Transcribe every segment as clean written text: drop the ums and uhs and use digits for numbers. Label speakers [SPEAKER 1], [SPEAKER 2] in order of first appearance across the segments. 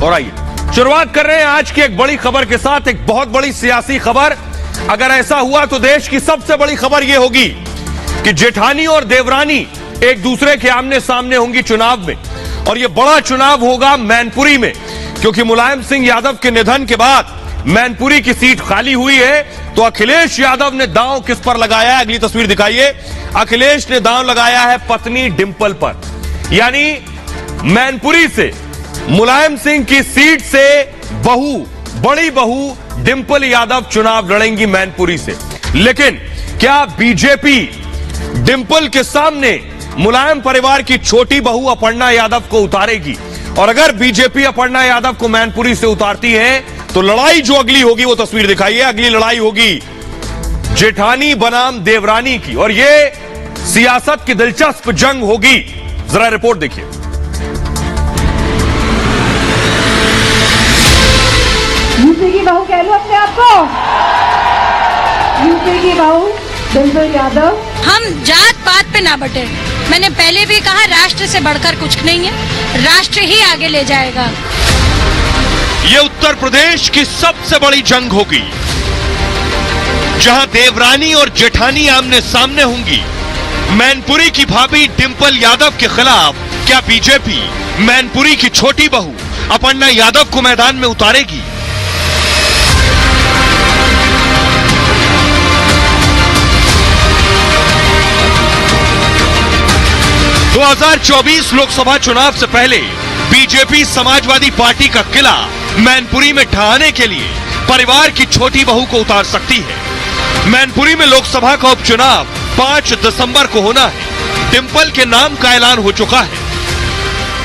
[SPEAKER 1] और आइए शुरुआत कर रहे हैं आज की एक बड़ी खबर के साथ, एक बहुत बड़ी सियासी खबर। अगर ऐसा हुआ तो देश की सबसे बड़ी खबर यह होगी कि जेठानी और देवरानी एक दूसरे के आमने सामने होंगी चुनाव में, और यह बड़ा चुनाव होगा मैनपुरी में, क्योंकि मुलायम सिंह यादव के निधन के बाद मैनपुरी की सीट खाली हुई है। तो अखिलेश यादव ने दांव किस पर लगाया है, अगली तस्वीर दिखाइए। अखिलेश ने दांव लगाया है पत्नी डिंपल पर, यानी मैनपुरी से मुलायम सिंह की सीट से बड़ी बहू डिंपल यादव चुनाव लड़ेंगी मैनपुरी से। लेकिन क्या बीजेपी डिंपल के सामने मुलायम परिवार की छोटी बहू अपर्णा यादव को उतारेगी? और अगर बीजेपी अपर्णा यादव को मैनपुरी से उतारती है तो लड़ाई जो अगली होगी, वो तस्वीर दिखाइए। अगली लड़ाई होगी जेठानी बनाम देवरानी की, और यह सियासत की दिलचस्प जंग होगी। जरा रिपोर्ट देखिए।
[SPEAKER 2] यूपी की बहू कह लो अपने आप को, यूपी की बहू डिंपल यादव।
[SPEAKER 3] हम जात पात पे ना बटे। मैंने पहले भी कहा, राष्ट्र से बढ़कर कुछ नहीं है, राष्ट्र ही आगे ले जाएगा।
[SPEAKER 1] ये उत्तर प्रदेश की सबसे बड़ी जंग होगी, जहां देवरानी और जेठानी आमने सामने होंगी। मैनपुरी की भाभी डिंपल यादव के खिलाफ क्या बीजेपी मैनपुरी की छोटी बहू अपर्णा यादव को मैदान में उतारेगी? दो 2024 लोकसभा चुनाव से पहले बीजेपी समाजवादी पार्टी का किला मैनपुरी में ढहाने के लिए परिवार की छोटी बहू को उतार सकती है। मैनपुरी में लोकसभा का उपचुनाव 5 दिसंबर को होना है। डिंपल के नाम का ऐलान हो चुका है।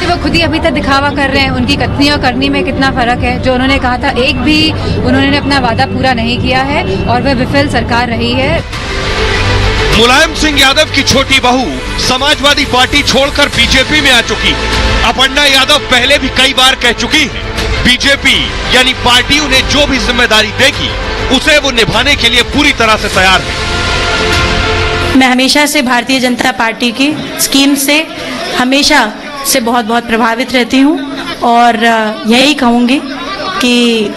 [SPEAKER 4] वो खुद ही अभी तक दिखावा कर रहे हैं, उनकी कथनी और करनी में कितना फर्क है। जो उन्होंने कहा था, एक भी उन्होंने अपना वादा पूरा नहीं किया है और वह विफल सरकार रही है।
[SPEAKER 1] मुलायम सिंह यादव की छोटी बहू समाजवादी पार्टी छोड़कर बीजेपी में आ चुकी है। अपर्णा यादव पहले भी कई बार कह चुकी है, बीजेपी यानी पार्टी उन्हें जो भी जिम्मेदारी देगी उसे वो निभाने के लिए पूरी तरह से तैयार है।
[SPEAKER 5] मैं हमेशा से भारतीय जनता पार्टी की स्कीम से हमेशा से बहुत प्रभावित रहती हूँ, और यही कहूँगी कि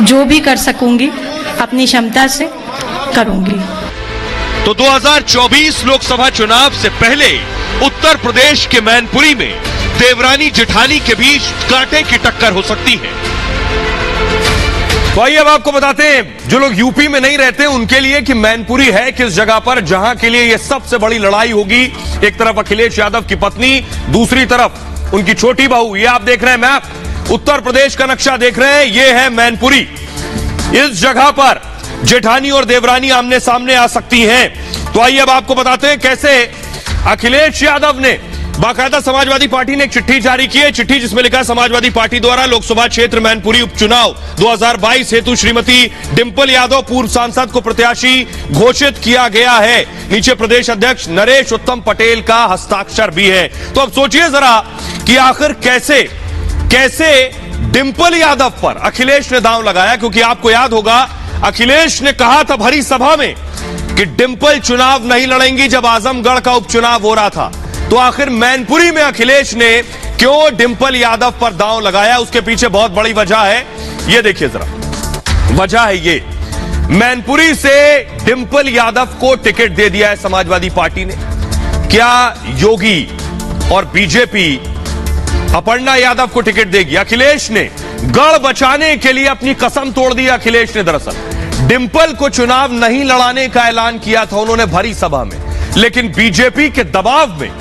[SPEAKER 5] जो भी कर सकूँगी अपनी क्षमता से करूँगी।
[SPEAKER 1] तो 2024 लोकसभा चुनाव से पहले उत्तर प्रदेश के मैनपुरी में देवरानी जेठानी के बीच कांटे की टक्कर हो सकती है। तो आइए अब आपको बताते हैं, जो लोग यूपी में नहीं रहते उनके लिए, कि मैनपुरी है किस जगह पर, जहां के लिए यह सबसे बड़ी लड़ाई होगी। एक तरफ अखिलेश यादव की पत्नी, दूसरी तरफ उनकी छोटी बहू। ये आप देख रहे हैं मैप, उत्तर प्रदेश का नक्शा देख रहे हैं, यह है मैनपुरी। इस जगह पर जेठानी और देवरानी आमने सामने आ सकती हैं। तो आइए अब आपको बताते हैं कैसे अखिलेश यादव ने बाकायदा समाजवादी पार्टी ने एक चिट्ठी जारी की है। चिट्ठी जिसमें लिखा है, समाजवादी पार्टी द्वारा लोकसभा क्षेत्र मैनपुरी उपचुनाव 2022 हेतु श्रीमती डिंपल यादव पूर्व सांसद को प्रत्याशी घोषित किया गया है। नीचे प्रदेश अध्यक्ष नरेश उत्तम पटेल का हस्ताक्षर भी है। तो अब सोचिए जरा कि आखिर कैसे डिंपल यादव पर अखिलेश ने दांव लगाया, क्योंकि आपको याद होगा अखिलेश ने कहा था भरी सभा में कि डिंपल चुनाव नहीं लड़ेंगी जब आजमगढ़ का उपचुनाव हो रहा था। तो आखिर मैनपुरी में अखिलेश ने क्यों डिंपल यादव पर दांव लगाया, उसके पीछे बहुत बड़ी वजह है। ये देखिए जरा, वजह है ये, मैनपुरी से डिंपल यादव को टिकट दे दिया है समाजवादी पार्टी ने। क्या योगी और बीजेपी अपर्णा यादव को टिकट देगी? अखिलेश ने गढ़ बचाने के लिए अपनी कसम तोड़ दी। अखिलेश ने दरअसल डिंपल को चुनाव नहीं लड़ाने का ऐलान किया था उन्होंने भरी सभा में, लेकिन बीजेपी के दबाव में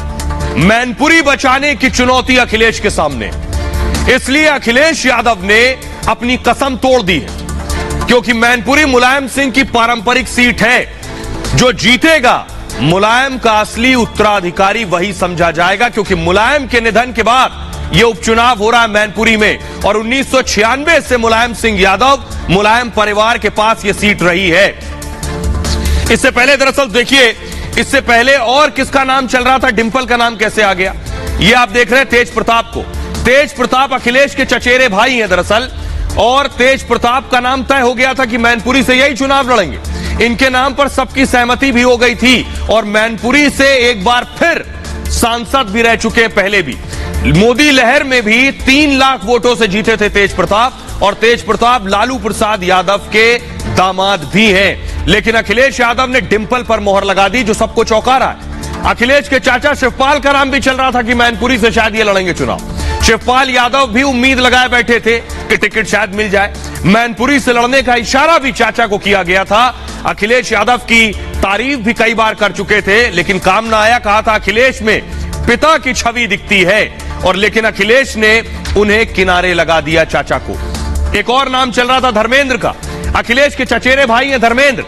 [SPEAKER 1] मैनपुरी बचाने की चुनौती अखिलेश के सामने, इसलिए अखिलेश यादव ने अपनी कसम तोड़ दी है। क्योंकि मैनपुरी मुलायम सिंह की पारंपरिक सीट है, जो जीतेगा मुलायम का असली उत्तराधिकारी वही समझा जाएगा। क्योंकि मुलायम के निधन के बाद यह उपचुनाव हो रहा है मैनपुरी में, और 1996 से मुलायम सिंह यादव मुलायम परिवार के पास यह सीट रही है। इससे पहले दरअसल देखिए, इससे पहले और किसका नाम चल रहा था, डिंपल का नाम कैसे आ गया? ये आप देख रहे हैं तेज प्रताप को। तेज प्रताप अखिलेश के चचेरे भाई हैं दरअसल, और तेज प्रताप का नाम तय हो गया था कि मैनपुरी से यही चुनाव लड़ेंगे। इनके नाम पर सबकी सहमति भी हो गई थी, और मैनपुरी से एक बार फिर सांसद भी रह चुके हैं पहले भी। मोदी लहर में भी 3 लाख वोटों से जीते थे तेज प्रताप, और तेज प्रताप लालू प्रसाद यादव के दामाद भी हैं। लेकिन अखिलेश यादव ने डिंपल पर मोहर लगा दी, जो सबको चौंका रहा है। अखिलेश के चाचा शिवपाल का नाम भी चल रहा था कि मैनपुरी से शायद ये लड़ेंगे चुनाव। शिवपाल यादव भी उम्मीद लगाए बैठे थे कि टिकट शायद मिल जाए। मैनपुरी से लड़ने का इशारा भी चाचा को किया गया था। अखिलेश यादव की तारीफ भी कई बार कर चुके थे, लेकिन काम ना आया। कहा था अखिलेश में पिता की छवि दिखती है, और लेकिन अखिलेश ने उन्हें किनारे लगा दिया चाचा को। एक और नाम चल रहा था धर्मेंद्र का। अखिलेश के चचेरे भाई हैं धर्मेंद्र,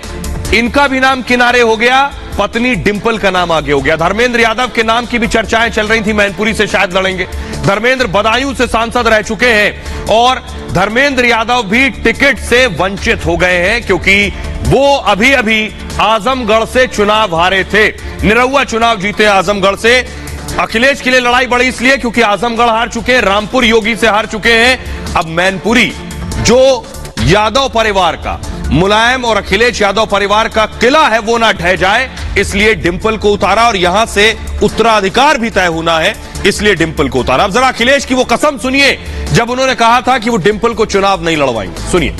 [SPEAKER 1] इनका भी नाम किनारे हो गया। पत्नी डिंपल का नाम आगे हो गया। धर्मेंद्र यादव के नाम की भी चर्चाएं चल रही थी, मैनपुरी से शायद लड़ेंगे। धर्मेंद्र बदायूं से सांसद रह चुके हैं, और धर्मेंद्र यादव भी टिकट से वंचित हो गए हैं, क्योंकि वो अभी अभी आजमगढ़ से चुनाव हारे थे। निरहुआ चुनाव जीते आजमगढ़ से। अखिलेश के लिए लड़ाई बड़ी इसलिए क्योंकि आजमगढ़ हार चुके हैं, रामपुर योगी से हार चुके हैं। अब मैनपुरी, जो यादव परिवार का, मुलायम और अखिलेश यादव परिवार का किला है, वो ना ढह जाए, इसलिए डिंपल को उतारा, और यहां से उत्तराधिकार भी तय होना है, इसलिए डिंपल को उतारा। अब जरा अखिलेश की वो कसम सुनिए जब उन्होंने कहा था कि वो डिंपल को चुनाव नहीं लड़वाएंगे। सुनिए।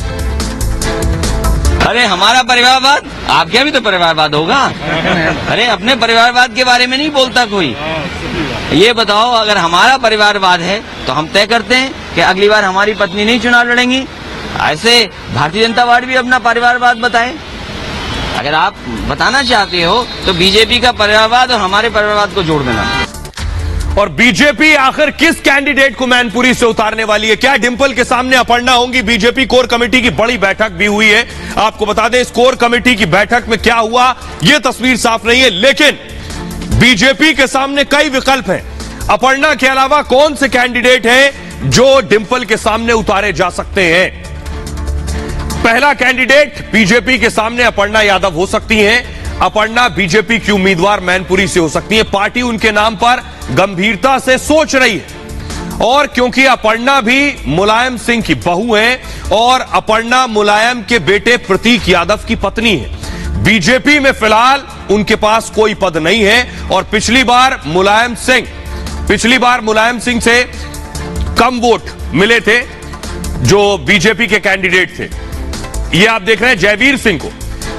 [SPEAKER 6] अरे हमारा परिवारवाद, आपके भी तो परिवारवाद होगा। अरे अपने परिवारवाद के बारे में नहीं बोलता कोई। ये बताओ, अगर हमारा परिवारवाद है तो हम तय करते हैं कि अगली बार हमारी पत्नी नहीं चुनाव लड़ेंगी। ऐसे भारतीय जनता पार्टी भी अपना परिवारवाद बताए। अगर आप बताना चाहते हो तो बीजेपी का परिवारवाद और हमारे परिवारवाद को जोड़ देना।
[SPEAKER 1] और बीजेपी आखिर किस कैंडिडेट को मैनपुरी से उतारने वाली है? क्या डिंपल के सामने अपर्णा होंगी? बीजेपी कोर कमेटी की बड़ी बैठक भी हुई है। आपको बता दें, इस कोर कमेटी की बैठक में क्या हुआ यह तस्वीर साफ नहीं है, लेकिन बीजेपी के सामने कई विकल्प हैं। अपर्णा के अलावा कौन से कैंडिडेट हैं जो डिंपल के सामने उतारे जा सकते हैं? पहला कैंडिडेट बीजेपी के सामने अपर्णा यादव हो सकती हैं। अपर्णा बीजेपी की उम्मीदवार मैनपुरी से हो सकती है। पार्टी उनके नाम पर गंभीरता से सोच रही है, और क्योंकि अपर्णा भी मुलायम सिंह की बहू है, और अपर्णा मुलायम के बेटे प्रतीक यादव की पत्नी है। बीजेपी में फिलहाल उनके पास कोई पद नहीं है, और पिछली बार मुलायम सिंह से कम वोट मिले थे जो बीजेपी के कैंडिडेट थे। ये आप देख रहे हैं जयवीर सिंह को।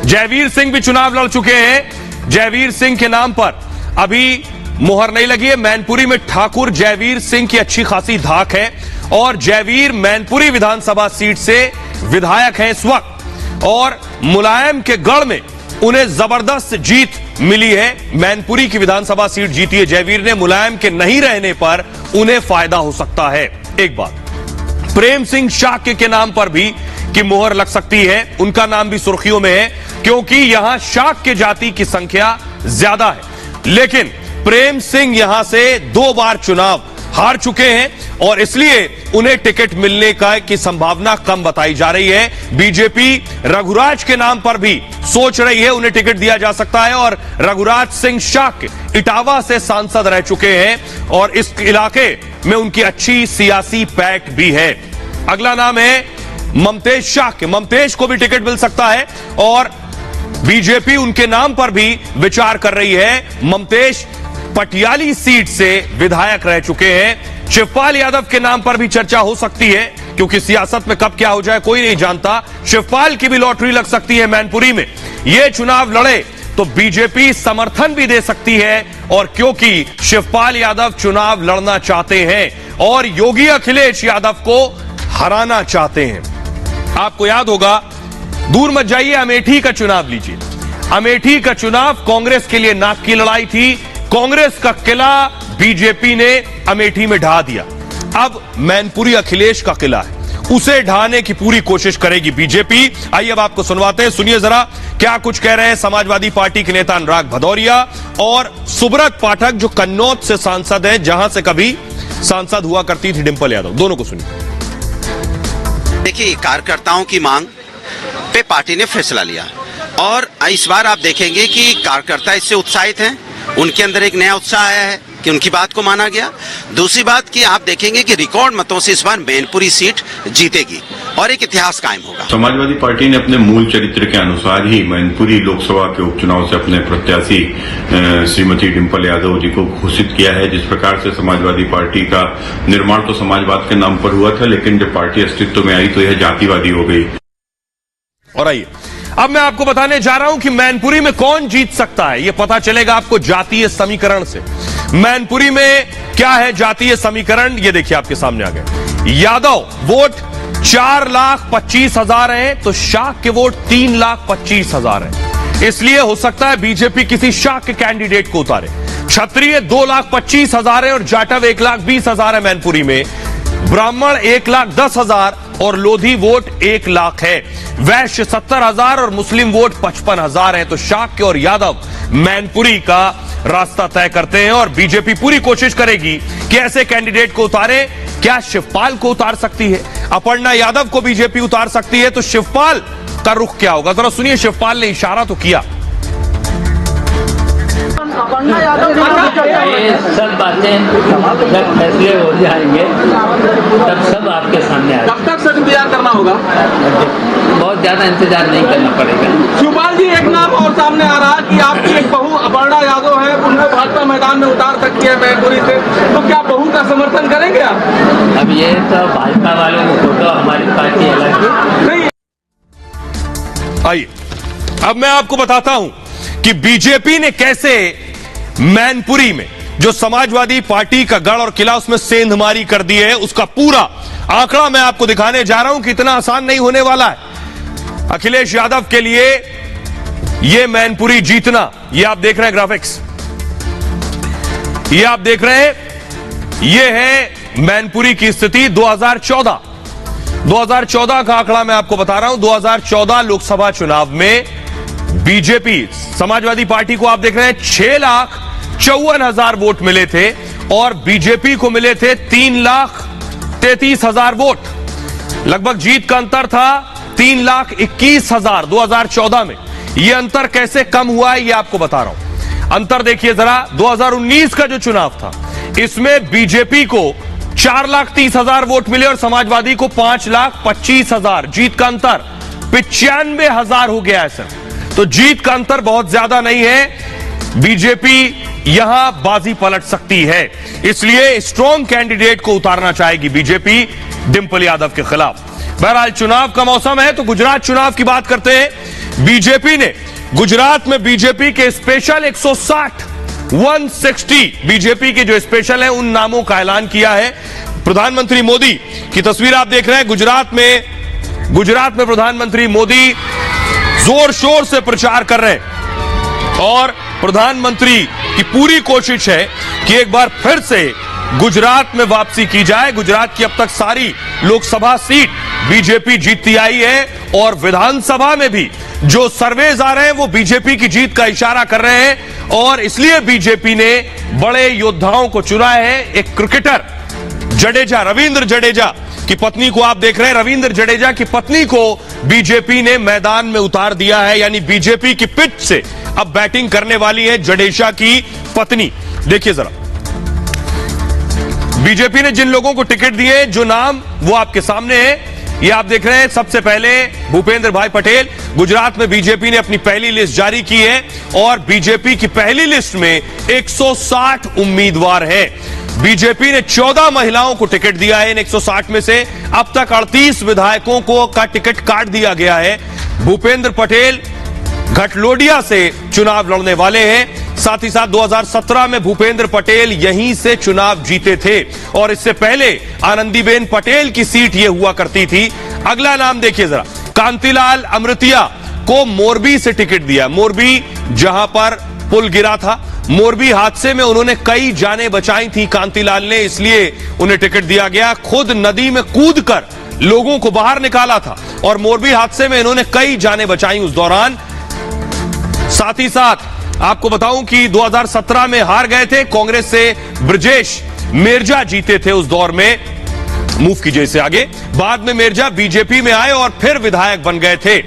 [SPEAKER 1] जयवीर सिंह भी चुनाव लड़ चुके हैं। जयवीर सिंह के नाम पर अभी मोहर नहीं लगी है। मैनपुरी में ठाकुर जयवीर सिंह की अच्छी खासी धाक है, और जयवीर मैनपुरी विधानसभा सीट से विधायक हैं इस वक्त, और मुलायम के गढ़ में उन्हें जबरदस्त जीत मिली है। मैनपुरी की विधानसभा सीट जीती है जयवीर ने। मुलायम के नहीं रहने पर उन्हें फायदा हो सकता है। एक बात, प्रेम सिंह शाक्य के नाम पर भी की मोहर लग सकती है। उनका नाम भी सुर्खियों में है, क्योंकि यहां शाक्य जाति की संख्या ज्यादा है। लेकिन प्रेम सिंह यहां से 2 बार चुनाव हार चुके हैं, और इसलिए उन्हें टिकट मिलने की संभावना कम बताई जा रही है। बीजेपी रघुराज के नाम पर भी सोच रही है, उन्हें टिकट दिया जा सकता है, और रघुराज सिंह शाक्य इटावा से सांसद रह चुके हैं, और इस इलाके में उनकी अच्छी सियासी पैठ भी है। अगला नाम है ममतेज शाक्य। ममतेज को भी टिकट मिल सकता है, और बीजेपी उनके नाम पर भी विचार कर रही है। ममतेज पटियाली सीट से विधायक रह चुके हैं। शिवपाल यादव के नाम पर भी चर्चा हो सकती है, क्योंकि सियासत में कब क्या हो जाए कोई नहीं जानता। शिवपाल की भी लॉटरी लग सकती है मैनपुरी में। यह चुनाव लड़े तो बीजेपी समर्थन भी दे सकती है, और क्योंकि शिवपाल यादव चुनाव लड़ना चाहते हैं और योगी अखिलेश यादव को हराना चाहते हैं। आपको याद होगा, दूर मत जाइए, अमेठी का चुनाव लीजिए। अमेठी का चुनाव कांग्रेस के लिए नाक की लड़ाई थी। कांग्रेस का किला बीजेपी ने अमेठी में ढा दिया। अब मैनपुरी अखिलेश का किला है, उसे ढाने की पूरी कोशिश करेगी बीजेपी। आइए अब आपको सुनवाते हैं, सुनिए जरा क्या कुछ कह रहे हैं समाजवादी पार्टी के नेता अनुराग भदौरिया और सुब्रत पाठक, जो कन्नौज से सांसद है, जहां से कभी सांसद हुआ करती थी डिंपल यादव। दोनों को सुनिए।
[SPEAKER 7] देखिए, कार्यकर्ताओं की मांग पे पार्टी ने फैसला लिया, और इस बार आप देखेंगे कि कार्यकर्ता इससे उत्साहित हैं। उनके अंदर एक नया उत्साह आया है कि उनकी बात को माना गया। दूसरी बात कि आप देखेंगे कि रिकॉर्ड मतों से इस बार मैनपुरी सीट जीतेगी, और एक इतिहास कायम होगा।
[SPEAKER 8] समाजवादी पार्टी ने अपने मूल चरित्र के अनुसार ही मैनपुरी लोकसभा के उपचुनाव से अपने प्रत्याशी श्रीमती डिंपल यादव जी को घोषित किया है। जिस प्रकार से समाजवादी पार्टी का निर्माण तो समाजवाद के नाम पर हुआ था, लेकिन जब पार्टी अस्तित्व में आई तो यह जातिवादी हो गई।
[SPEAKER 1] और आइए अब मैं आपको बताने जा रहा हूं कि मैनपुरी में कौन जीत सकता है। यह पता चलेगा आपको जातीय समीकरण से। मैनपुरी में क्या है जातीय समीकरण, यह देखिए आपके सामने आ गए। यादव वोट 4,25,000 है तो शाह के वोट 3,25,000 है। इसलिए हो सकता है बीजेपी किसी शाह के कैंडिडेट को उतारे। क्षत्रिय 2,25,000 है और जाटव 1,20,000 है मैनपुरी में। ब्राह्मण 1,10,000 और लोधी वोट 1,00,000 है। वैश्य 70,000 और मुस्लिम वोट 55,000 है। तो शाक्य और यादव मैनपुरी का रास्ता तय करते हैं और बीजेपी पूरी कोशिश करेगी कि ऐसे कैंडिडेट को उतारे। क्या शिवपाल को उतार सकती है? अपर्णा यादव को बीजेपी उतार सकती है, तो शिवपाल का रुख क्या होगा? जरा सुनिए, शिवपाल ने इशारा तो किया।
[SPEAKER 9] ये सब बातें जब फैसले हो जाएंगे तब सब आपके सामने आएगा।
[SPEAKER 10] कब तक सर इंतजार करना होगा?
[SPEAKER 9] बहुत ज्यादा इंतजार नहीं करना पड़ेगा।
[SPEAKER 10] शिवपाल जी, एक नाम और सामने आ रहा है कि आपकी एक बहू अपर्णा यादव है, उनको भाजपा मैदान में उतार सकती है मैनपुरी से, तो क्या बहू का समर्थन करेंगे आप?
[SPEAKER 9] अब ये तो भाजपा वालों को फोटो, हमारी पार्टी अलग है।
[SPEAKER 1] आइए अब मैं आपको बताता हूं कि बीजेपी ने कैसे मैनपुरी में जो समाजवादी पार्टी का गढ़ और किला उसमें सेंधमारी कर दी है। उसका पूरा आंकड़ा मैं आपको दिखाने जा रहा हूं कि इतना आसान नहीं होने वाला है अखिलेश यादव के लिए यह मैनपुरी जीतना। ये आप देख रहे हैं ग्राफिक्स, ये आप देख रहे हैं, यह है मैनपुरी की स्थिति 2014 का आंकड़ा मैं आपको बता रहा हूं। 2014 लोकसभा चुनाव में बीजेपी समाजवादी पार्टी को आप देख रहे हैं 6,54,000 वोट मिले थे और बीजेपी को मिले थे 3,33,000 वोट। लगभग जीत का अंतर था 3,21,000 2014 में। यह अंतर कैसे कम हुआ है, यह आपको बता रहा हूं। अंतर देखिए जरा, 2019 का जो चुनाव था इसमें बीजेपी को 4,30,000 वोट मिले और समाजवादी को 5,25,000। जीत का अंतर 95,000 हो गया है सर। तो जीत का अंतर बहुत ज्यादा नहीं है। बीजेपी यहां बाजी पलट सकती है, इसलिए स्ट्रॉन्ग कैंडिडेट को उतारना चाहेगी बीजेपी डिंपल यादव के खिलाफ। बहरहाल चुनाव का मौसम है तो गुजरात चुनाव की बात करते हैं। बीजेपी ने गुजरात में बीजेपी के स्पेशल 160 बीजेपी के जो स्पेशल हैं उन नामों का ऐलान किया है। प्रधानमंत्री मोदी की तस्वीर आप देख रहे हैं। गुजरात में प्रधानमंत्री मोदी जोर शोर से प्रचार कर रहे हैं और प्रधानमंत्री की पूरी कोशिश है कि एक बार फिर से गुजरात में वापसी की जाए। गुजरात की अब तक सारी लोकसभा सीट बीजेपी जीतती आई है और विधानसभा में भी जो सर्वेज आ रहे हैं वो बीजेपी की जीत का इशारा कर रहे हैं और इसलिए बीजेपी ने बड़े योद्धाओं को चुना है। एक क्रिकेटर जडेजा, रविंद्र जडेजा की पत्नी को आप देख रहे हैं। रविंद्र जडेजा की पत्नी को बीजेपी ने मैदान में उतार दिया है, यानी बीजेपी की पिच से अब बैटिंग करने वाली है जडेजा की पत्नी। देखिए जरा, बीजेपी ने जिन लोगों को टिकट दिए, जो नाम वो आपके सामने है, ये आप देख रहे हैं। सबसे पहले भूपेंद्र भाई पटेल। गुजरात में बीजेपी ने अपनी पहली लिस्ट जारी की है और बीजेपी की पहली लिस्ट में 160 उम्मीदवार हैं। बीजेपी ने 14 महिलाओं को टिकट दिया है। इन 160 में से अब तक 38 विधायकों को का टिकट काट दिया गया है। भूपेंद्र पटेल घटलोडिया से चुनाव लड़ने वाले हैं। साथ ही साथ 2017 में भूपेंद्र पटेल यहीं से चुनाव जीते थे और इससे पहले आनंदीबेन पटेल की सीट ये हुआ करती थी। अगला नाम देखिए जरा, कांतिलाल अमृतिया को मोरबी से टिकट दिया। मोरबी जहां पर पुल गिरा था, मोरबी हादसे में उन्होंने कई जानें बचाई थी कांतिलाल ने, इसलिए उन्हें टिकट दिया गया। खुद नदी में कूदकर लोगों को बाहर निकाला था और मोरबी हादसे में इन्होंने कई जानें बचाई उस दौरान। साथ ही साथ आपको बताऊं कि 2017 में हार गए थे कांग्रेस से ब्रजेश मिर्जा जीते थे उस दौर में। मूव कीजिए इसे आगे। बाद में मिर्जा बीजेपी में आए और फिर विधायक बन गए थे।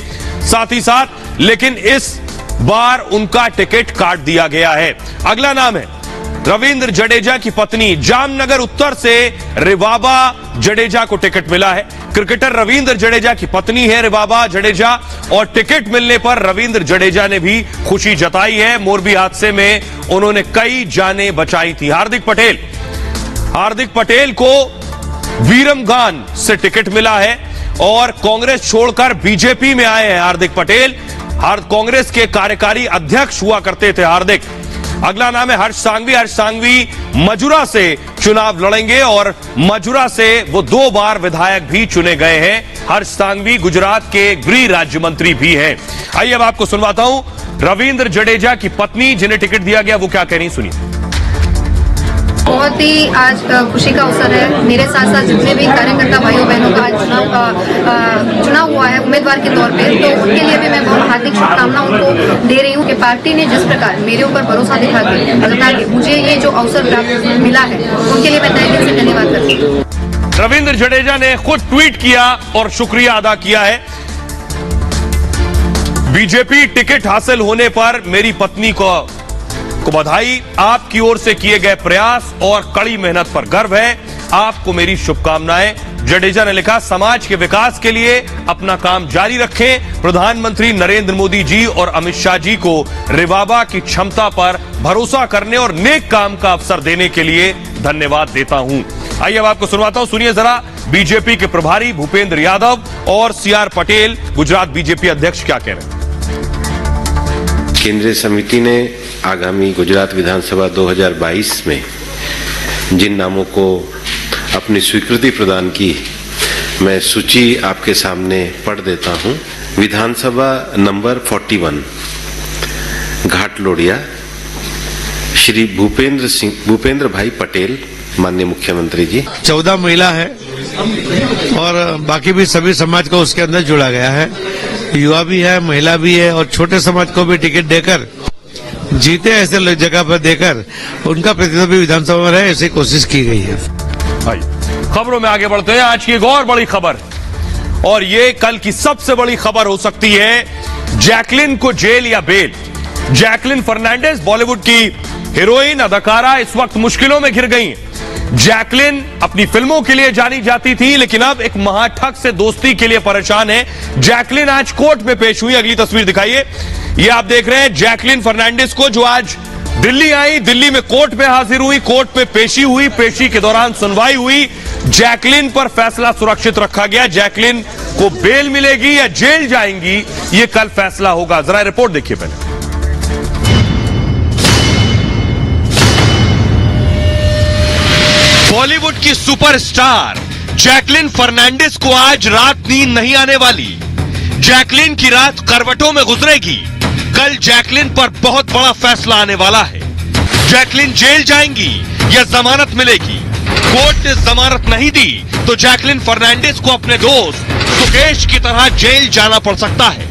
[SPEAKER 1] साथ ही साथ लेकिन इस बार उनका टिकट काट दिया गया है। अगला नाम है रविंद्र जडेजा की पत्नी जामनगर उत्तर से रिवाबा जडेजा को टिकट मिला है। क्रिकेटर रविंद्र जडेजा की पत्नी है रिवाबा जडेजा और टिकट मिलने पर रविंद्र जडेजा ने भी खुशी जताई है। मोरबी हादसे में उन्होंने कई जानें बचाई थी। हार्दिक पटेल को वीरमगान से टिकट मिला है और कांग्रेस छोड़कर बीजेपी में आए हैं हार्दिक पटेल। कांग्रेस के कार्यकारी अध्यक्ष हुआ करते थे हार्दिक। अगला नाम है हर्ष सांघवी। हर्ष सांघवी मजुरा से चुनाव लड़ेंगे और मजुरा से वो 2 बार विधायक भी चुने गए हैं। हर्ष सांघवी गुजरात के गृह राज्य मंत्री भी हैं। आइए अब आपको सुनवाता हूं रविंद्र जडेजा की पत्नी जिन्हें टिकट दिया गया वो क्या कह रही सुनिए।
[SPEAKER 4] बहुत ही आज खुशी का अवसर है। मेरे साथ साथ जितने भी कार्यकर्ता भाइयों बहनों का आज चुनाव हुआ है उम्मीदवार के तौर पे, तो उनके लिए भी मैं बहुत हार्दिक शुभकामनाओं उनको दे रही हूँ कि पार्टी ने जिस प्रकार मेरे ऊपर भरोसा दिखा के मुझे ये जो अवसर प्राप्त मिला है उनके लिए मैं तहे दिल से धन्यवाद करती हूँ।
[SPEAKER 1] रविंद्र जडेजा ने खुद ट्वीट किया और शुक्रिया अदा किया है। बीजेपी टिकट हासिल होने पर मेरी पत्नी को बधाई। आपकी ओर से किए गए प्रयास और कड़ी मेहनत पर गर्व है। आपको मेरी शुभकामनाएं। जडेजा ने लिखा समाज के विकास के लिए अपना काम जारी रखें। प्रधानमंत्री नरेंद्र मोदी जी और अमित शाह जी को रिवाबा की क्षमता पर भरोसा करने और नेक काम का अवसर देने के लिए धन्यवाद देता हूं। आइए अब आपको सुनवाता हूं, सुनिए जरा बीजेपी के प्रभारी भूपेंद्र यादव और सीआर पटेल गुजरात बीजेपी अध्यक्ष क्या कह रहे हैं।
[SPEAKER 11] केंद्रीय समिति ने आगामी गुजरात विधानसभा 2022 में जिन नामों को अपनी स्वीकृति प्रदान की, मैं सूची आपके सामने पढ़ देता हूं। विधानसभा नंबर 41 घाटलोडिया श्री भूपेंद्र भाई पटेल माननीय मुख्यमंत्री जी।
[SPEAKER 12] 14 महिला है और बाकी भी सभी समाज को उसके अंदर जोड़ा गया है। युवा भी है, महिला भी है और छोटे समाज को भी टिकट देकर जीते ऐसे जगह पर देकर उनका प्रतिनिधित्व भी विधानसभा में रहे, ऐसी कोशिश की गई है।
[SPEAKER 1] खबरों में आगे बढ़ते हैं। आज की एक और बड़ी खबर और ये कल की सबसे बड़ी खबर हो सकती है। जैकलिन को जेल या बेल। जैकलिन फर्नांडिस बॉलीवुड की हीरोइन अदाकारा इस वक्त मुश्किलों में घिर गई हैं। जैकलिन अपनी फिल्मों के लिए जानी जाती थी लेकिन अब एक महाठग से दोस्ती के लिए परेशान है। जैकलिन आज कोर्ट में पेश हुई। अगली तस्वीर दिखाइए। ये आप देख रहे हैं जैकलिन फर्नांडिस को जो आज दिल्ली आई, दिल्ली में कोर्ट में हाजिर हुई, कोर्ट में पेशी हुई, पेशी के दौरान सुनवाई हुई। जैकलिन पर फैसला सुरक्षित रखा गया। जैकलिन को बेल मिलेगी या जेल जाएंगी ये कल फैसला होगा। जरा रिपोर्ट देखिए पहले। बॉलीवुड की सुपरस्टार जैकलिन फर्नांडिस को आज रात नींद नहीं आने वाली। जैकलिन की रात करवटों में गुजरेगी। कल जैकलिन पर बहुत बड़ा फैसला आने वाला है। जैकलिन जेल जाएंगी या जमानत मिलेगी। कोर्ट ने जमानत नहीं दी तो जैकलिन फर्नांडिस को अपने दोस्त सुकेश की तरह जेल जाना पड़ सकता है।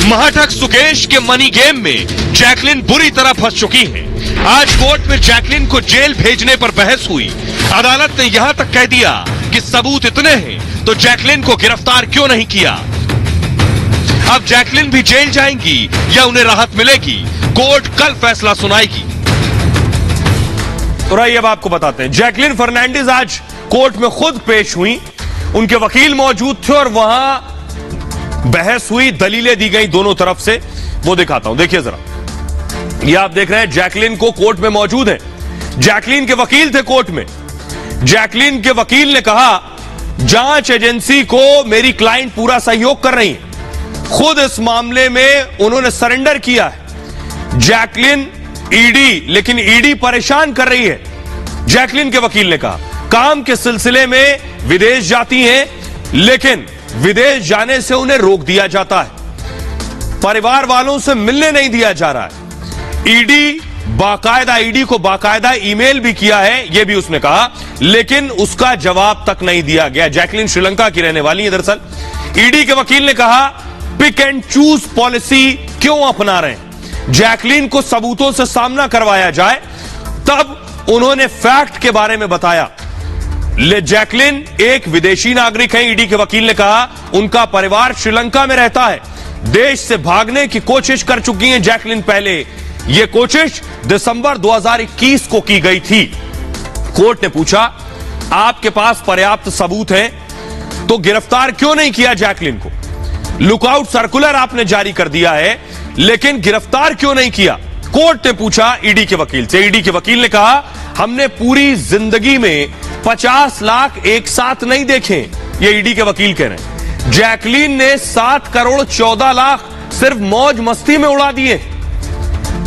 [SPEAKER 1] महाठग सुकेश के मनी गेम में जैकलिन बुरी तरह फंस चुकी है। आज कोर्ट में जैकलिन को जेल भेजने पर बहस हुई। अदालत ने यहां तक कह दिया कि सबूत इतने हैं तो जैकलिन को गिरफ्तार क्यों नहीं किया। अब जैकलिन भी जेल जाएंगी या उन्हें राहत मिलेगी, कोर्ट कल फैसला सुनाएगी। तो अब आपको बताते हैं जैकलिन फर्नांडिस आज कोर्ट में खुद पेश हुई। उनके वकील मौजूद थे और वहां बहस हुई, दलीलें दी गई दोनों तरफ से। वो दिखाता हूं, देखिए जरा। ये आप देख रहे हैं जैकलिन को कोर्ट में मौजूद है। जैकलिन के वकील थे कोर्ट में। जैकलिन के वकील ने कहा जांच एजेंसी को मेरी क्लाइंट पूरा सहयोग कर रही है। खुद इस मामले में उन्होंने सरेंडर किया है। जैकलिन ईडी, लेकिन ईडी परेशान कर रही है। जैकलिन के वकील ने कहा काम के सिलसिले में विदेश जाती हैं लेकिन विदेश जाने से उन्हें रोक दिया जाता है। परिवार वालों से मिलने नहीं दिया जा रहा है। ईडी को बाकायदा ईमेल भी किया है, यह भी उसने कहा, लेकिन उसका जवाब तक नहीं दिया गया। जैकलिन श्रीलंका की रहने वाली है दरअसल। ईडी के वकील ने कहा पिक एंड चूज पॉलिसी क्यों अपना रहे हैं। जैकलिन को सबूतों से सामना करवाया जाए। तब उन्होंने फैक्ट के बारे में बताया। जैकलिन एक विदेशी नागरिक है। ईडी के वकील ने कहा उनका परिवार श्रीलंका में रहता है। देश से भागने की कोशिश कर चुकी हैं जैकलिन पहले। यह कोशिश दिसंबर 2021 को की गई थी। कोर्ट ने पूछा, आपके पास पर्याप्त सबूत हैं तो गिरफ्तार क्यों नहीं किया जैकलिन को? लुकआउट सर्कुलर आपने जारी कर दिया है, लेकिन गिरफ्तार क्यों नहीं किया? कोर्ट ने पूछा ईडी के वकील से। ईडी के वकील ने कहा, हमने पूरी जिंदगी में 50 लाख एक साथ नहीं देखे। ये ईडी के वकील कह रहे हैं। जैकलिन ने 7 करोड़ 14 लाख सिर्फ मौज मस्ती में उड़ा दिए।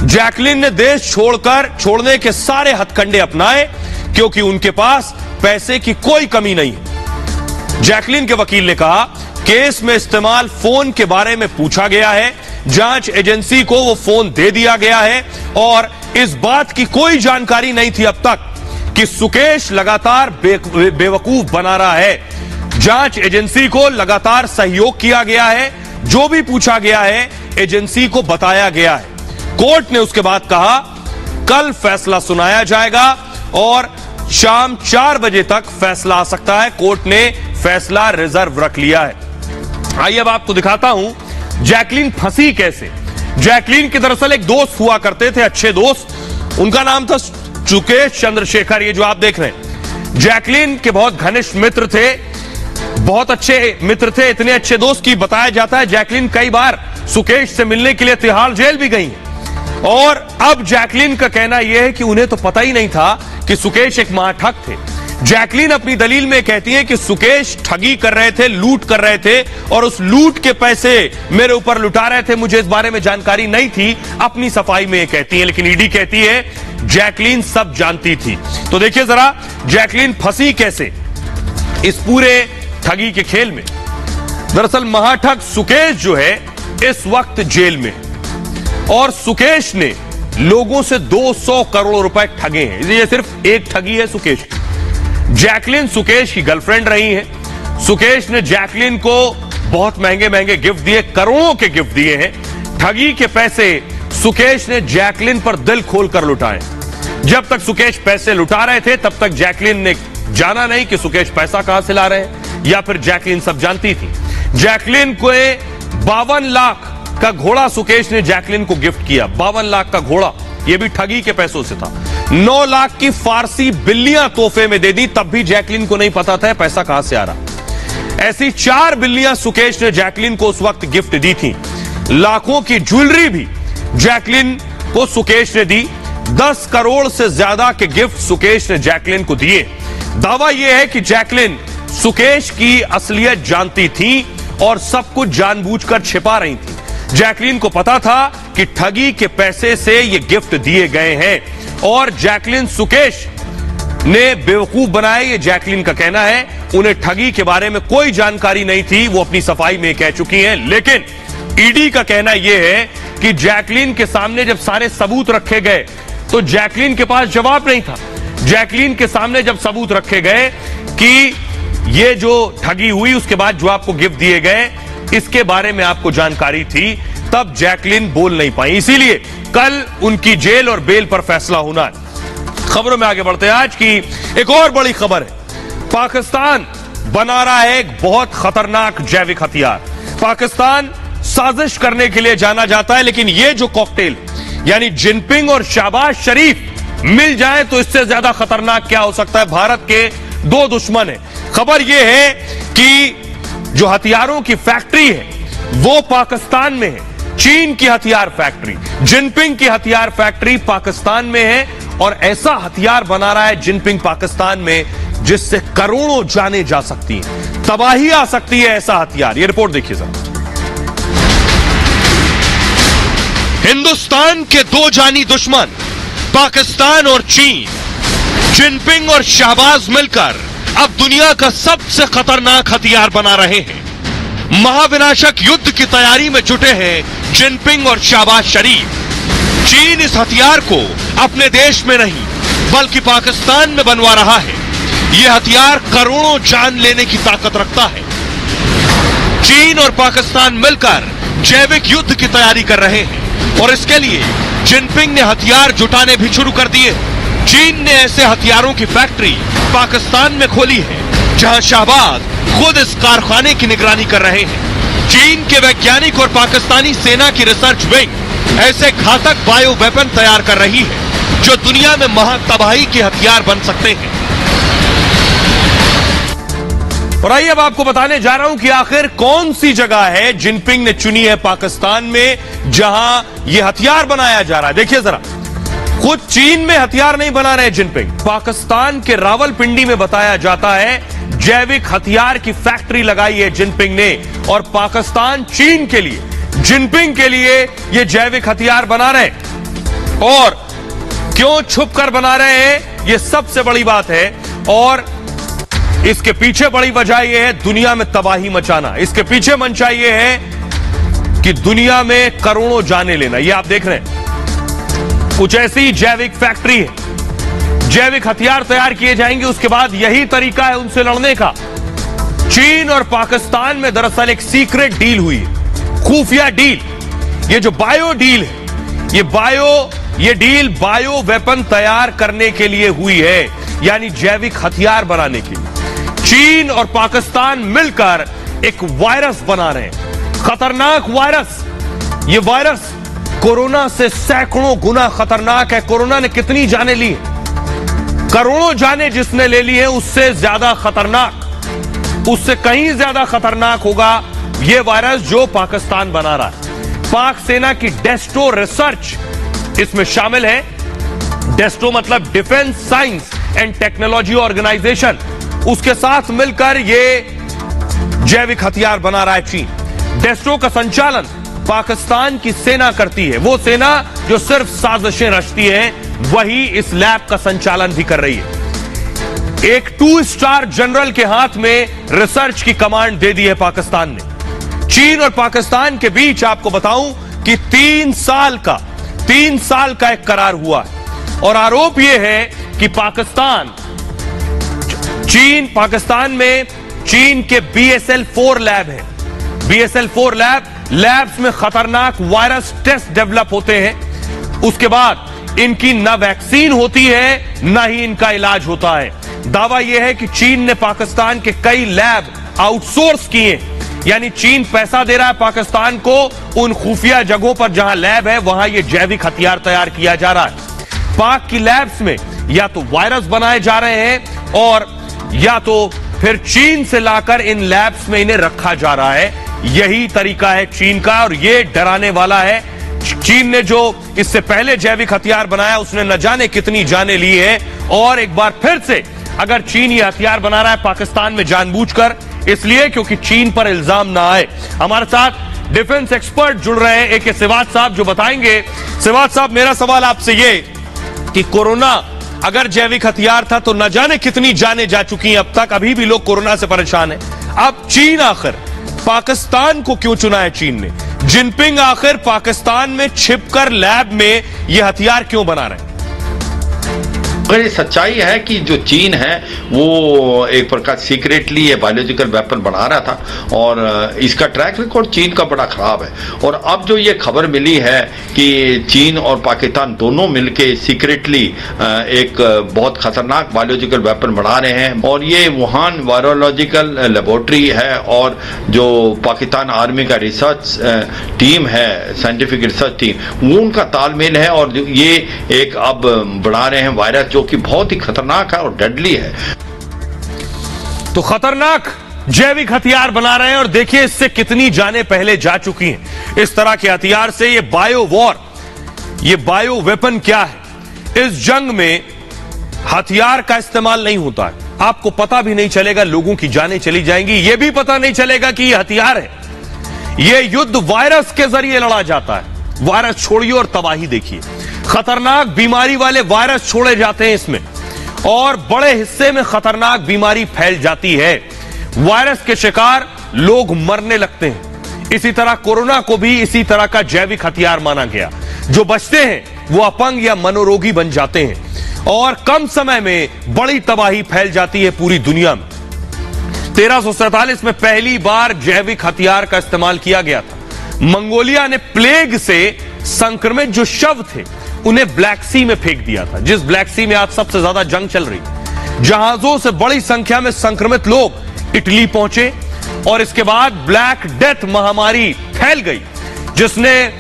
[SPEAKER 1] जैकलिन ने देश छोड़ने के सारे हथकंडे अपनाए क्योंकि उनके पास पैसे की कोई कमी नहीं है। जैकलिन के वकील ने कहा, केस में इस्तेमाल फोन के बारे में पूछा गया है, जांच एजेंसी को वो फोन दे दिया गया है और इस बात की कोई जानकारी नहीं थी अब तक कि सुकेश लगातार बेवकूफ बना रहा है। जांच एजेंसी को लगातार सहयोग किया गया है, जो भी पूछा गया है एजेंसी को बताया गया है। कोर्ट ने उसके बाद कहा, कल फैसला सुनाया जाएगा और शाम 4 बजे तक फैसला आ सकता है। कोर्ट ने फैसला रिजर्व रख लिया है। आइए अब आपको दिखाता हूं जैकलिन फंसी कैसे। जैकलिन के दरअसल एक दोस्त हुआ करते थे, अच्छे दोस्त। उनका नाम था सुकेश चंद्रशेखर। ये जो आप देख रहे हैं, जैकलिन के बहुत घनिष्ठ मित्र थे, बहुत अच्छे मित्र थे, इतने अच्छे दोस्त की बताया जाता है जैकलिन कई बार सुकेश से मिलने के लिए तिहाड़ जेल भी गई। और अब जैकलिन का कहना यह है कि उन्हें तो पता ही नहीं था कि सुकेश एक महाठग थे। जैकलिन अपनी दलील में कहती है कि सुकेश ठगी कर रहे थे, लूट कर रहे थे और उस लूट के पैसे मेरे ऊपर लुटा रहे थे, मुझे इस बारे में जानकारी नहीं थी। अपनी सफाई में कहती है, लेकिन ईडी कहती है जैकलिन सब जानती थी। तो देखिए जरा जैकलिन फंसी कैसे इस पूरे ठगी के खेल में। दरअसल महाठग सुकेश जो है इस वक्त जेल में और सुकेश ने लोगों से 200 करोड़ रुपए ठगे हैं। ये सिर्फ एक ठगी है सुकेश की। जैकलिन सुकेश की गर्लफ्रेंड रही है। सुकेश ने जैकलिन को बहुत महंगे महंगे गिफ्ट दिए, करोड़ों के गिफ्ट दिए हैं। ठगी के पैसे सुकेश ने जैकलिन पर दिल खोलकर लुटाए। जब तक सुकेश पैसे लुटा रहे थे तब तक जैकलिन ने जाना नहीं कि सुकेश पैसा कहां से ला रहे हैं, या फिर जैकलिन सब जानती थी। जैकलिन को 52 लाख का घोड़ा सुकेश ने जैकलिन को गिफ्ट किया। 52 लाख का घोड़ा, यह भी ठगी के पैसों से था। 9 लाख की फारसी बिल्लियां तोहफे में दे दी, तब भी जैकलिन को नहीं पता था पैसा कहां से आ रहा। ऐसी 4 बिल्लियां सुकेश ने जैकलिन को उस वक्त गिफ्ट दी थी। लाखों की ज्वेलरी भी जैकलिन को सुकेश ने दी। 10 करोड़ से ज्यादा के गिफ्ट सुकेश ने जैकलिन को दिए। दावा यह है कि जैकलिन सुकेश की असलियत जानती थी और सब कुछ जानबूझकर छिपा रही थी। जैकलिन को पता था कि ठगी के पैसे से ये गिफ्ट दिए गए हैं और जैकलिन सुकेश ने बेवकूफ बनाए, ये जैकलिन का कहना है। उन्हें ठगी के बारे में कोई जानकारी नहीं थी, वो अपनी सफाई में कह चुकी हैं। लेकिन ईडी का कहना यह है कि जैकलिन के सामने जब सारे सबूत रखे गए तो जैकलिन के पास जवाब नहीं था। जैकलिन के सामने जब सबूत रखे गए कि ये जो ठगी हुई उसके बाद जो आपको गिफ्ट दिए गए इसके बारे में आपको जानकारी थी, तब जैकलिन बोल नहीं पाई। इसीलिए कल उनकी जेल और बेल पर फैसला होना है। खबरों में आगे बढ़ते हैं। आज की एक और बड़ी खबर है, पाकिस्तान बना रहा है एक बहुत खतरनाक जैविक हथियार। पाकिस्तान साजिश करने के लिए जाना जाता है, लेकिन यह जो कॉकटेल यानी जिनपिंग और शहबाज शरीफ मिल जाए तो इससे ज्यादा खतरनाक क्या हो सकता है। भारत के 2 दुश्मन है। खबर यह है कि जो हथियारों की फैक्ट्री है वो पाकिस्तान में है। चीन की हथियार फैक्ट्री, जिनपिंग की हथियार फैक्ट्री पाकिस्तान में है और ऐसा हथियार बना रहा है जिनपिंग पाकिस्तान में जिससे करोड़ों जाने जा सकती हैं, तबाही आ सकती है ऐसा हथियार। ये रिपोर्ट देखिए जरा। हिंदुस्तान के 2 जानी दुश्मन पाकिस्तान और चीन, जिनपिंग और शहबाज मिलकर अब दुनिया का सबसे खतरनाक हथियार बना रहे हैं। महाविनाशक युद्ध की तैयारी में जुटे हैं जिनपिंग और शहबाज शरीफ। चीन इस हथियार को अपने देश में नहीं बल्कि पाकिस्तान में बनवा रहा है। यह हथियार करोड़ों जान लेने की ताकत रखता है। चीन और पाकिस्तान मिलकर जैविक युद्ध की तैयारी कर रहे हैं और इसके लिए जिनपिंग ने हथियार जुटाने भी शुरू कर दिए। चीन ने ऐसे हथियारों की फैक्ट्री पाकिस्तान में खोली है जहां शहबाज खुद इस कारखाने की निगरानी कर रहे हैं। चीन के वैज्ञानिक और पाकिस्तानी सेना की रिसर्च विंग
[SPEAKER 13] ऐसे घातक बायो वेपन तैयार कर रही है जो दुनिया में महातबाही के हथियार बन सकते हैं।
[SPEAKER 1] और आइए अब आपको बताने जा रहा हूं कि आखिर कौन सी जगह है जिनपिंग ने चुनी है पाकिस्तान में जहां यह हथियार बनाया जा रहा है। देखिए जरा, खुद चीन में हथियार नहीं बना रहे जिनपिंग, पाकिस्तान के रावलपिंडी में बताया जाता है जैविक हथियार की फैक्ट्री लगाई है जिनपिंग ने, और पाकिस्तान चीन के लिए, जिनपिंग के लिए यह जैविक हथियार बना रहे। और क्यों छुप कर बना रहे हैं, यह सबसे बड़ी बात है। और इसके पीछे बड़ी वजह यह है दुनिया में तबाही मचाना। इसके पीछे मंशा यह है कि दुनिया में करोड़ों जाने लेना। यह आप देख रहे हैं, कुछ ऐसी जैविक फैक्ट्री है, जैविक हथियार तैयार किए जाएंगे। उसके बाद यही तरीका है उनसे लड़ने का। चीन और पाकिस्तान में दरअसल एक सीक्रेट डील हुई है, खुफिया डील। ये जो बायो डील है, ये डील बायो वेपन तैयार करने के लिए हुई है, यानी जैविक हथियार बनाने के लिए। चीन और पाकिस्तान मिलकर एक वायरस बना रहे हैं, खतरनाक वायरस। ये वायरस कोरोना से सैकड़ों गुना खतरनाक है। कोरोना ने कितनी जानें ली, करोड़ों जानें जिसने ले ली है, उससे ज्यादा खतरनाक, उससे कहीं ज्यादा खतरनाक होगा यह वायरस जो पाकिस्तान बना रहा है। पाक सेना की डेस्टो रिसर्च इसमें शामिल है। डेस्टो मतलब defence science and technology organisation, उसके साथ मिलकर यह जैविक हथियार बना रहा है चीन। डेस्टो का संचालन पाकिस्तान की सेना करती है, वो सेना जो सिर्फ साजिशें रचती है, वही इस लैब का संचालन भी कर रही है। एक 2 स्टार जनरल के हाथ में रिसर्च की कमांड दे दी है पाकिस्तान ने। चीन और पाकिस्तान के बीच आपको बताऊं कि 3 साल का एक करार हुआ है। और आरोप यह है कि पाकिस्तान में चीन के BSL-4 लैब है। BSL-4 लैब्स में खतरनाक वायरस टेस्ट डेवलप होते हैं। उसके बाद इनकी न वैक्सीन होती है, न ही इनका इलाज होता है। दावा यह है कि चीन ने पाकिस्तान के कई लैब आउटसोर्स किए, यानी चीन पैसा दे रहा है पाकिस्तान को उन खुफिया जगहों पर जहां लैब है, वहां यह जैविक हथियार तैयार किया जा रहा है। पाक की लैब्स में या तो वायरस बनाए जा रहे हैं और या तो फिर चीन से लाकर इन लैब्स में इन्हें रखा जा रहा है। यही तरीका है चीन का और ये डराने वाला है। चीन ने जो इससे पहले जैविक हथियार बनाया, उसने न जाने कितनी जानें ली है। और एक बार फिर से अगर चीन ये हथियार बना रहा है पाकिस्तान में जानबूझकर, इसलिए क्योंकि चीन पर इल्जाम ना आए। हमारे साथ डिफेंस एक्सपर्ट जुड़ रहे हैं AK सिवाज साहब, जो बताएंगे। सिवाज साहब, मेरा सवाल आपसे ये कि कोरोना अगर जैविक हथियार था तो न जाने कितनी जानें जा चुकी हैं अब तक, अभी भी लोग कोरोना से परेशान हैं। अब चीन आखिर पाकिस्तान को क्यों चुना है चीन ने? जिनपिंग आखिर पाकिस्तान में छिपकर लैब में यह हथियार क्यों बना रहे हैं?
[SPEAKER 14] ये सच्चाई है कि जो चीन है वो एक प्रकार सीक्रेटली ये बायोलॉजिकल वेपन बना रहा था और इसका ट्रैक रिकॉर्ड चीन का बड़ा खराब है। और अब जो ये खबर मिली है कि चीन और पाकिस्तान दोनों मिलके सीक्रेटली एक बहुत खतरनाक बायोलॉजिकल वेपन बना रहे हैं, और ये वुहान वायरोलॉजिकल लेबोरेटरी है और जो पाकिस्तान आर्मी का रिसर्च टीम है, साइंटिफिक रिसर्च टीम, वो उनका तालमेल है। और ये एक अब बना रहे हैं वायरस जो कि बहुत ही खतरनाक है और डेडली है।
[SPEAKER 1] तो खतरनाक जैविक हथियार बना रहे हैं और देखिए इससे कितनी जानें पहले जा चुकी हैं। इस तरह के हथियार से ये बायो वॉर, ये बायो वेपन क्या है? इस जंग में हथियार का इस्तेमाल नहीं होता है, आपको पता भी नहीं चलेगा, लोगों की जानें चली जाएंगी, यह भी पता नहीं चलेगा कि यह हथियार है। यह युद्ध वायरस के जरिए लड़ा जाता है। वायरस छोड़िए और तबाही देखिए, खतरनाक बीमारी वाले वायरस छोड़े जाते हैं इसमें और बड़े हिस्से में खतरनाक बीमारी फैल जाती है। वायरस के शिकार लोग मरने लगते हैं। इसी तरह कोरोना को भी इसी तरह का जैविक हथियार माना गया। जो बचते हैं वो अपंग या मनोरोगी बन जाते हैं और कम समय में बड़ी तबाही फैल जाती है पूरी दुनिया में। 1347 में पहली बार जैविक हथियार का इस्तेमाल किया गया था। मंगोलिया ने प्लेग से संक्रमित जो शव थे उन्हें ब्लैक सी में फेंक दिया था, जिस ब्लैक सी में आज सबसे ज्यादा जंग चल रही है। जहाजों से बड़ी संख्या में संक्रमित लोग इटली पहुंचे और इसके बाद ब्लैक डेथ महामारी फैल गई, जिसने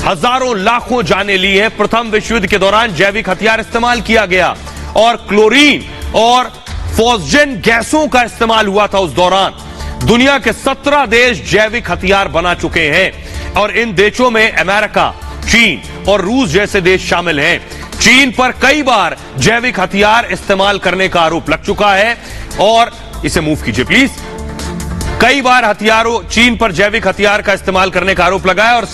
[SPEAKER 1] हजारों लाखों जानें ली हैं। प्रथम विश्व युद्ध के दौरान जैविक हथियार इस्तेमाल किया गया और क्लोरीन और फॉस्जेन गैसों का इस्तेमाल हुआ था उस दौरान। दुनिया के 17 देश जैविक हथियार बना चुके हैं और इन देशों में अमेरिका, चीन और रूस जैसे देश शामिल हैं। चीन पर कई बार जैविक हथियार इस्तेमाल करने का आरोप लग चुका है और इसे मूव कीजिए प्लीज। कई बार चीन पर जैविक हथियार का इस्तेमाल करने का आरोप लगा है और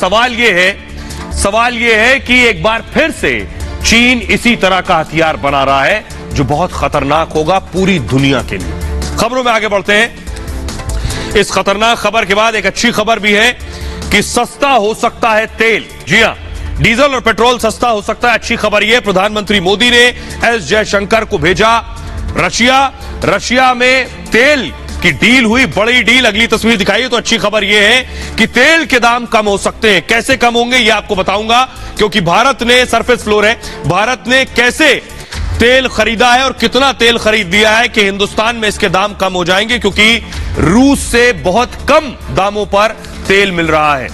[SPEAKER 1] सवाल यह है कि एक बार फिर से चीन इसी तरह का हथियार बना रहा है जो बहुत खतरनाक होगा पूरी दुनिया के लिए। खबरों में आगे बढ़ते हैं। इस खतरनाक खबर के बाद एक अच्छी खबर भी है कि सस्ता हो सकता है तेल। जी हां, डीजल और पेट्रोल सस्ता हो सकता है। अच्छी खबर यह, प्रधानमंत्री मोदी ने एस जयशंकर को भेजा रशिया में तेल की डील हुई, बड़ी डील। अगली तस्वीर दिखाइए तो अच्छी खबर यह है कि तेल के दाम कम हो सकते हैं। कैसे कम होंगे यह आपको बताऊंगा, क्योंकि भारत ने, सरफेस फ्लोर है, भारत ने कैसे तेल खरीदा है और कितना तेल खरीद दिया है कि हिंदुस्तान में इसके दाम कम हो जाएंगे, क्योंकि रूस से बहुत कम दामों पर तेल मिल रहा है।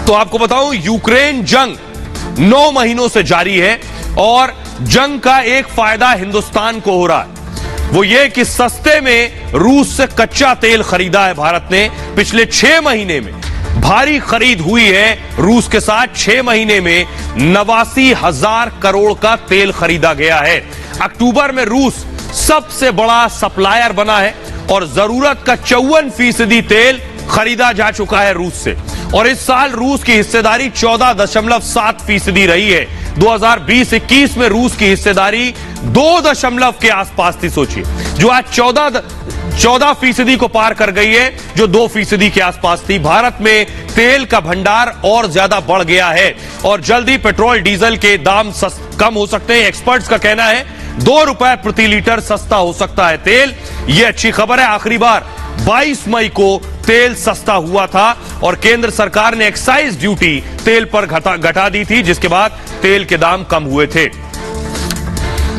[SPEAKER 1] तो आपको बताऊं, यूक्रेन जंग 9 महीनों से जारी है और जंग का एक फायदा हिंदुस्तान को हो रहा है, वो ये कि सस्ते में रूस से कच्चा तेल खरीदा है भारत ने। पिछले 6 महीने में भारी खरीद हुई है रूस के साथ। 6 महीने में 89,000 करोड़ का तेल खरीदा गया है। अक्टूबर में रूस सबसे बड़ा सप्लायर बना है और जरूरत का 54% तेल खरीदा जा चुका है रूस से। और इस साल रूस की हिस्सेदारी 14.7% रही है। 2020-21 में रूस की हिस्सेदारी 2 के आसपास थी, सोचिए, जो आज 14% को पार कर गई है, जो 2% के आसपास थी। भारत में तेल का भंडार और ज्यादा बढ़ गया है और जल्दी पेट्रोल डीजल के दाम कम हो सकते हैं। एक्सपर्ट्स का कहना है 2 रुपए प्रति लीटर सस्ता हो सकता है तेल। यह अच्छी खबर है। आखिरी बार 22 मई को तेल सस्ता हुआ था और केंद्र सरकार ने एक्साइज ड्यूटी तेल पर घटा दी थी, जिसके बाद तेल के दाम कम हुए थे।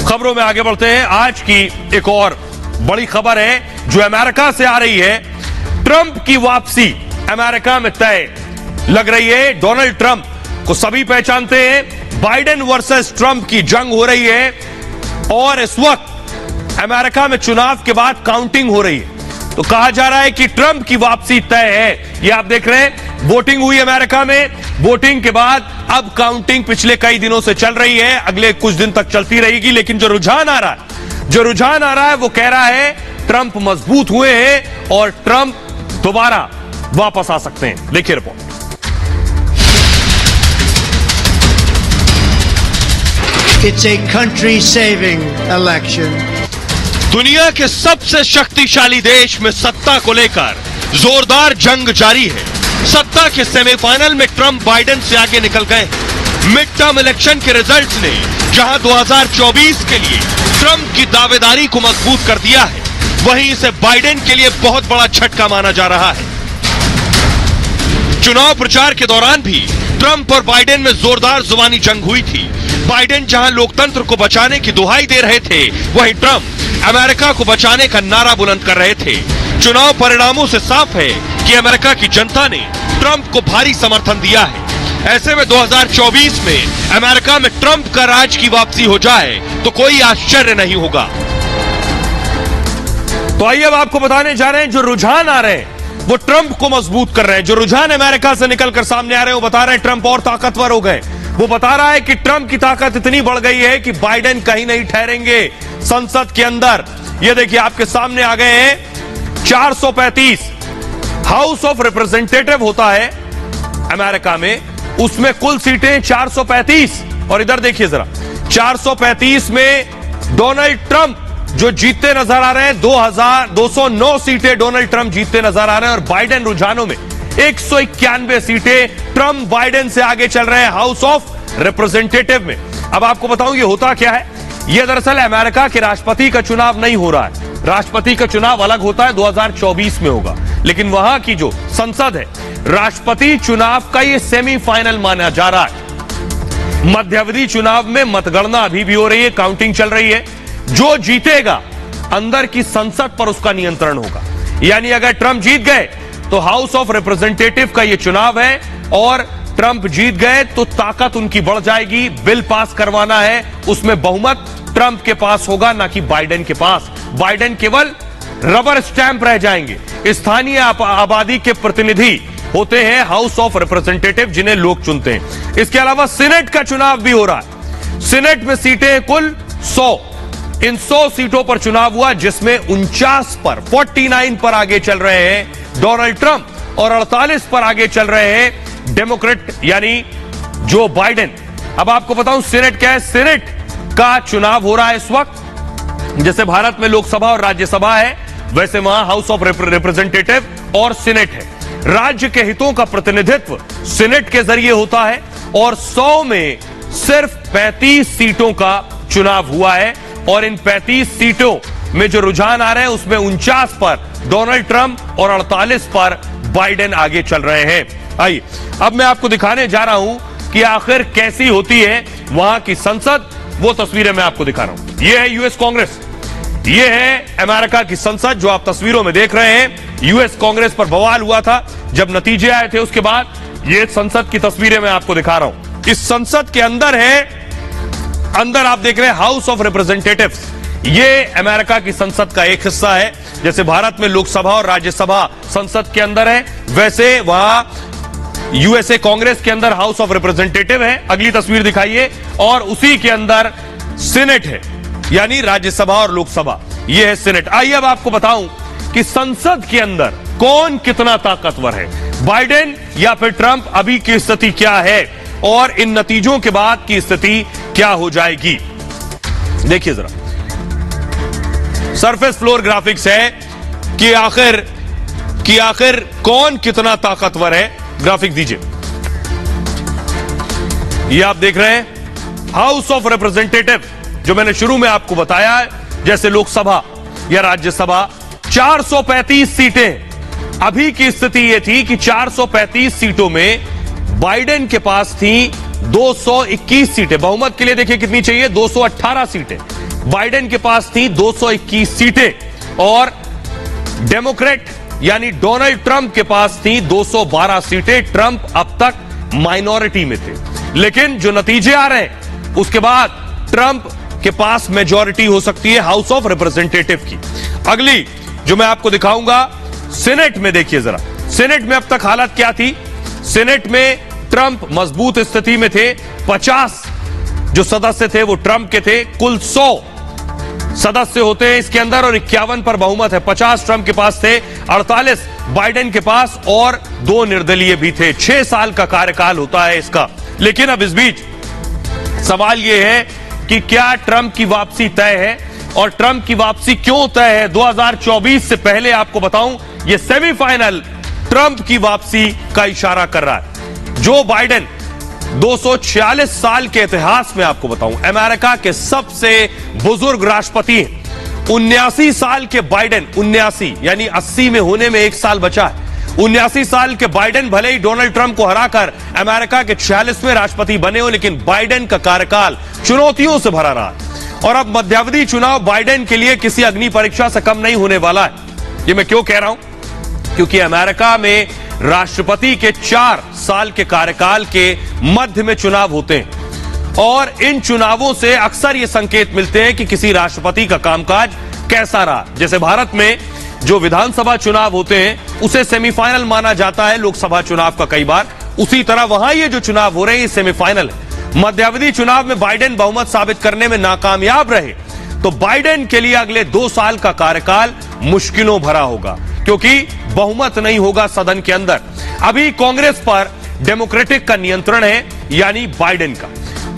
[SPEAKER 1] खबरों में आगे बढ़ते हैं। आज की एक और बड़ी खबर है जो अमेरिका से आ रही है। ट्रंप की वापसी अमेरिका में तय लग रही है। डोनाल्ड ट्रंप को सभी पहचानते हैं। बाइडेन वर्सेस ट्रंप की जंग हो रही है और इस वक्त अमेरिका में चुनाव के बाद काउंटिंग हो रही है। तो कहा जा रहा है कि ट्रंप की वापसी तय है। ये आप देख रहे हैं, वोटिंग हुई अमेरिका में। वोटिंग के बाद अब काउंटिंग पिछले कई दिनों से चल रही है, अगले कुछ दिन तक चलती रहेगी। लेकिन जो रुझान आ रहा है वो कह रहा है ट्रंप मजबूत हुए हैं और ट्रंप दोबारा वापस आ सकते हैं। देखिए report.
[SPEAKER 15] It's a country-saving election.
[SPEAKER 13] दुनिया के सबसे शक्तिशाली देश में सत्ता को लेकर जोरदार जंग जारी है। सत्ता के सेमीफाइनल में ट्रंप बाइडेन से आगे निकल गए। मिड टर्म इलेक्शन के रिजल्ट्स ने जहां 2024 के लिए ट्रंप की दावेदारी को मजबूत कर दिया है, वहीं इसे बाइडेन के लिए बहुत बड़ा झटका माना जा रहा है। चुनाव प्रचार के दौरान भी ट्रंप और बाइडेन में जोरदार जुबानी जंग हुई थी। बाइडेन जहां लोकतंत्र को बचाने की दुहाई दे रहे थे, वहीं ट्रंप अमेरिका को बचाने का नारा बुलंद कर रहे थे। चुनाव परिणामों से साफ है कि अमेरिका की जनता ने ट्रंप को भारी समर्थन दिया है। ऐसे में 2024 में अमेरिका में ट्रंप का राज की वापसी हो जाए तो कोई आश्चर्य नहीं होगा।
[SPEAKER 1] तो आइए अब आपको बताने जा रहे हैं, जो रुझान आ रहे हैं वो ट्रंप को मजबूत कर रहे हैं। जो रुझान अमेरिका से निकलकर सामने आ रहे हैं वो बता रहे हैं ट्रंप और ताकतवर हो गए। वो बता रहा है कि ट्रंप की ताकत इतनी बढ़ गई है कि बाइडेन कहीं नहीं ठहरेंगे संसद के अंदर। ये देखिए आपके सामने आ गए हैं 435 हाउस ऑफ रिप्रेजेंटेटिव होता है अमेरिका में, उसमें कुल सीटें 435। और इधर देखिए जरा, 435 में डोनाल्ड ट्रंप जो जीतते नजर आ रहे हैं, 209 सीटें डोनाल्ड ट्रंप जीतते नजर आ रहे हैं। और बाइडेन रुझानों में 191 सीटें ट्रंप बाइडेन से आगे चल रहे हैं हाउस ऑफ रिप्रेजेंटेटिव में। अब आपको बताऊं ये होता क्या है। यह दरअसल अमेरिका के राष्ट्रपति का चुनाव नहीं हो रहा है। राष्ट्रपति का चुनाव अलग होता है, 2024 में होगा। लेकिन वहां की जो संसद है, राष्ट्रपति चुनाव का ये सेमीफाइनल माना जा रहा है। मध्यावधि चुनाव में मतगणना अभी भी हो रही है, काउंटिंग चल रही है। जो जीतेगा अंदर की संसद पर उसका नियंत्रण होगा। यानी अगर ट्रंप जीत गए तो हाउस ऑफ रिप्रेजेंटेटिव का यह चुनाव है और ट्रंप जीत गए तो ताकत उनकी बढ़ जाएगी, बिल पास करवाना है, उसमें बहुमत ट्रंप के पास होगा ना कि बाइडेन के पास। बाइडेन केवल रबर स्टैंप रह जाएंगे। स्थानीय आबादी के प्रतिनिधि होते हैं हाउस ऑफ रिप्रेजेंटेटिव, जिन्हें लोग चुनते हैं। इसके अलावा सीनेट का चुनाव भी हो रहा है। सीनेट में सीटें कुल 100, इन 100 सीटों पर चुनाव हुआ, जिसमें 49 पर आगे चल रहे हैं डोनाल्ड ट्रंप और 48 पर आगे चल रहे हैं डेमोक्रेट यानी जो बाइडेन। अब आपको बताऊं सीनेट क्या है। सीनेट का चुनाव हो रहा है इस वक्त। जैसे भारत में लोकसभा और राज्यसभा है, वैसे वहां हाउस ऑफ रिप्रेजेंटेटिव और सीनेट है। राज्य के हितों का प्रतिनिधित्व सीनेट के जरिए होता है और 100 में सिर्फ 35 सीटों का चुनाव हुआ है और इन 35 सीटों में जो रुझान आ रहे हैं उसमें 49 पर डोनाल्ड ट्रंप और 48 पर बाइडेन आगे चल रहे हैं। आइए अब मैं आपको दिखाने जा रहा हूं कि आखिर कैसी होती है वहां की संसद। वो तस्वीरें मैं आपको दिखा रहा हूं। यह है यूएस कांग्रेस, यह है अमेरिका की संसद जो आप तस्वीरों में देख रहे हैं। यूएस कांग्रेस पर बवाल हुआ था जब नतीजे आए थे, उसके बाद ये संसद की तस्वीरें मैं आपको दिखा रहा हूं। इस संसद के अंदर है, अंदर आप देख रहे हैं हाउस ऑफ रिप्रेजेंटेटिव्स। ये अमेरिका की संसद का एक हिस्सा है। जैसे भारत में लोकसभा और राज्यसभा संसद के अंदर है, वैसे वहां यूएसए कांग्रेस के अंदर हाउस ऑफ रिप्रेजेंटेटिव है। अगली तस्वीर दिखाइए, और उसी के अंदर सीनेट है, यानी राज्यसभा और लोकसभा। यह है सीनेट। आइए अब आपको बताऊं कि संसद के अंदर कौन कितना ताकतवर है, बाइडेन या फिर ट्रंप। अभी की स्थिति क्या है और इन नतीजों के बाद की स्थिति क्या हो जाएगी। देखिए जरा, सरफेस फ्लोर ग्राफिक्स है कि आखिर कौन कितना ताकतवर है। ग्राफिक दीजिए। ये आप देख रहे हैं हाउस ऑफ रिप्रेजेंटेटिव, जो मैंने शुरू में आपको बताया है, जैसे लोकसभा या राज्यसभा 435 सीटें। अभी की स्थिति यह थी कि 435 सीटों में बाइडेन के पास थी 221 सीटें। बहुमत के लिए देखिए कितनी चाहिए, 218 सीटें। बाइडेन के पास थी 221 सीटें और डेमोक्रेट यानी डोनाल्ड ट्रंप के पास थी 212 सीटें। ट्रंप अब तक माइनॉरिटी में थे, लेकिन जो नतीजे आ रहे हैं उसके बाद ट्रंप के पास मेजॉरिटी हो सकती है हाउस ऑफ रिप्रेजेंटेटिव की। अगली जो मैं आपको दिखाऊंगा सीनेट में, देखिए जरा सीनेट में अब तक हालत क्या थी। सीनेट में ट्रंप मजबूत स्थिति में थे। 50 जो सदस्य थे वो ट्रंप के थे। कुल 100 सदस्य होते हैं इसके अंदर और 51 पर बहुमत है। 50 ट्रंप के पास थे, 48 बाइडेन के पास और 2 निर्दलीय भी थे। 6 साल का कार्यकाल होता है इसका। लेकिन अब इस बीच सवाल यह है कि क्या ट्रंप की वापसी तय है, और ट्रंप की वापसी क्यों तय है 2024 से पहले। आपको बताऊं यह सेमीफाइनल ट्रंप की वापसी का इशारा कर रहा है। जो बाइडेन 246 साल के इतिहास में, आपको बताऊं, अमेरिका के सबसे बुजुर्ग राष्ट्रपति हैं। 79 साल के बाइडेन, 79 यानी 80 में होने में 1 साल बचा है। 79 साल के बाइडेन भले ही डोनाल्ड ट्रंप को हराकर अमेरिका के 46वें राष्ट्रपति बने हो, लेकिन बाइडेन का कार्यकाल चुनौतियों से भरा रहा है। और अब मध्यावधि चुनाव बाइडेन के लिए किसी अग्नि परीक्षा से कम नहीं होने वाला है। ये मैं क्यों कह रहा हूं, क्योंकि अमेरिका में राष्ट्रपति के 4 साल के कार्यकाल के मध्य में चुनाव होते हैं और इन चुनावों से अक्सर ये संकेत मिलते हैं कि किसी राष्ट्रपति का कामकाज कैसा रहा। जैसे भारत में जो विधानसभा चुनाव होते हैं उसे सेमीफाइनल माना जाता है लोकसभा चुनाव का कई बार, उसी तरह वहां ये जो चुनाव हो रहे हैं ये सेमीफाइनल है। मध्यावधि चुनाव में बाइडेन बहुमत साबित करने में नाकामयाब रहे तो बाइडेन के लिए अगले 2 साल का कार्यकाल मुश्किलों भरा होगा, क्योंकि बहुमत नहीं होगा सदन के अंदर। अभी कांग्रेस पर डेमोक्रेटिक का नियंत्रण है, यानी बाइडेन का।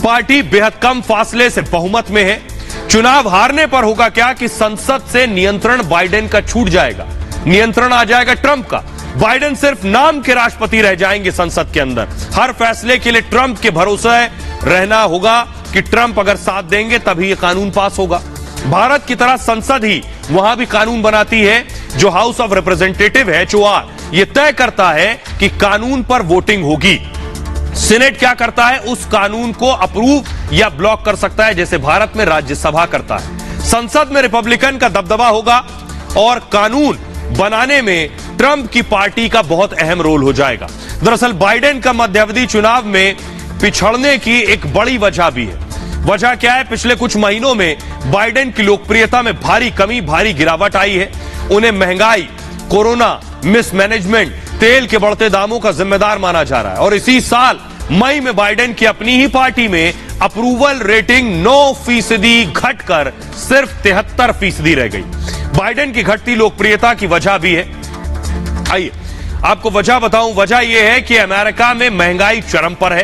[SPEAKER 1] पार्टी बेहद कम फासले से बहुमत में है। चुनाव हारने पर होगा क्या कि संसद से नियंत्रण बाइडेन का छूट जाएगा, नियंत्रण आ जाएगा ट्रंप का। बाइडेन सिर्फ नाम के राष्ट्रपति रह जाएंगे संसद के अंदर। हर फैसले के लिए ट्रंप के भरोसे रहना होगा कि ट्रंप अगर साथ देंगे तभी यह कानून पास होगा। भारत की तरह संसद ही वहां भी कानून बनाती है। जो हाउस ऑफ रिप्रेजेंटेटिव है, HOR, यह तय करता है कि कानून पर वोटिंग होगी। सीनेट क्या करता है, उस कानून को अप्रूव या ब्लॉक कर सकता है, जैसे भारत में राज्यसभा करता है। संसद में रिपब्लिकन का दबदबा होगा और कानून बनाने में ट्रंप की पार्टी का बहुत अहम रोल हो जाएगा। दरअसल बाइडेन का मध्यावधि चुनाव में पिछड़ने की एक बड़ी वजह भी है। वजह क्या है? पिछले कुछ महीनों में बाइडेन की लोकप्रियता में भारी कमी, भारी गिरावट आई है। उन्हें महंगाई, कोरोना, मिसमैनेजमेंट, तेल के बढ़ते दामों का जिम्मेदार माना जा रहा है। और इसी साल मई में बाइडेन की अपनी ही पार्टी में अप्रूवल रेटिंग 9% घटकर सिर्फ 73% रह गई। बाइडेन की घटती लोकप्रियता की वजह भी है। आइए आपको वजह बताऊं। वजह यह है कि अमेरिका में महंगाई चरम पर है।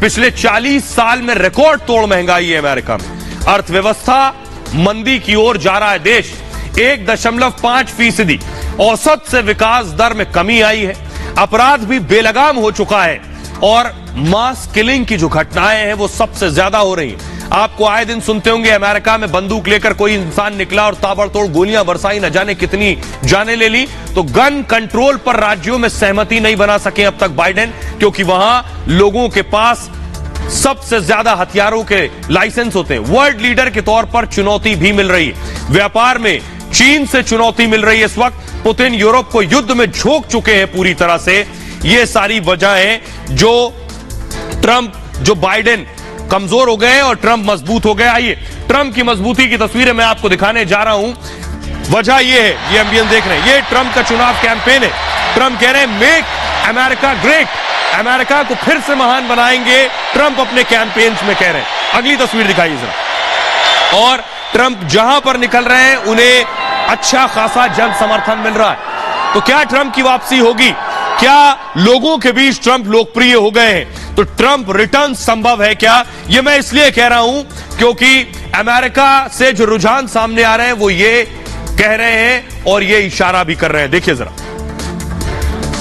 [SPEAKER 1] पिछले 40 साल में रिकॉर्ड तोड़ महंगाई है अमेरिका में। अर्थव्यवस्था मंदी की ओर जा रहा है देश। 1.5% औसत से विकास दर में कमी आई है। अपराध भी बेलगाम हो चुका है और मास किलिंग की जो घटनाएं हैं वो सबसे ज्यादा हो रही हैं। आपको आए दिन सुनते होंगे अमेरिका में बंदूक लेकर कोई इंसान निकला और ताबड़तोड़ गोलियां बरसाई, न जाने कितनी जाने ले ली। तो गन कंट्रोल पर राज्यों में सहमति नहीं बना सके अब तक बाइडेन, क्योंकि वहां लोगों के पास सबसे ज्यादा हथियारों के लाइसेंस होते हैं। वर्ल्ड लीडर के तौर पर चुनौती भी मिल रही है। व्यापार में चीन से चुनौती मिल रही है इस वक्त। पुतिन यूरोप को युद्ध में झोंक चुके हैं पूरी तरह से। ये सारी वजहें जो बाइडेन कमजोर हो गए और ट्रंप मजबूत हो गए। आइए ट्रंप की मजबूती की तस्वीरें मैं आपको दिखाने जा रहा हूं। वजह यह है, ये एमबीएन देख रहे हैं, ये ट्रंप का चुनाव कैंपेन है। ट्रंप कह रहे हैं मेक अमेरिका ग्रेट, अमेरिका को फिर से महान बनाएंगे। ट्रंप अपने कैंपेन्स में कह रहे हैं। अगली तस्वीर दिखाइए जरा। और ट्रंप जहां पर निकल रहे हैं उन्हें अच्छा खासा जन समर्थन मिल रहा है। तो क्या ट्रंप की वापसी होगी? क्या लोगों के बीच ट्रंप लोकप्रिय हो गए हैं? तो ट्रंप रिटर्न संभव है क्या? यह मैं इसलिए कह रहा हूं क्योंकि अमेरिका से जो रुझान सामने आ रहे हैं वो ये कह रहे हैं और ये इशारा भी कर रहे हैं। देखिए जरा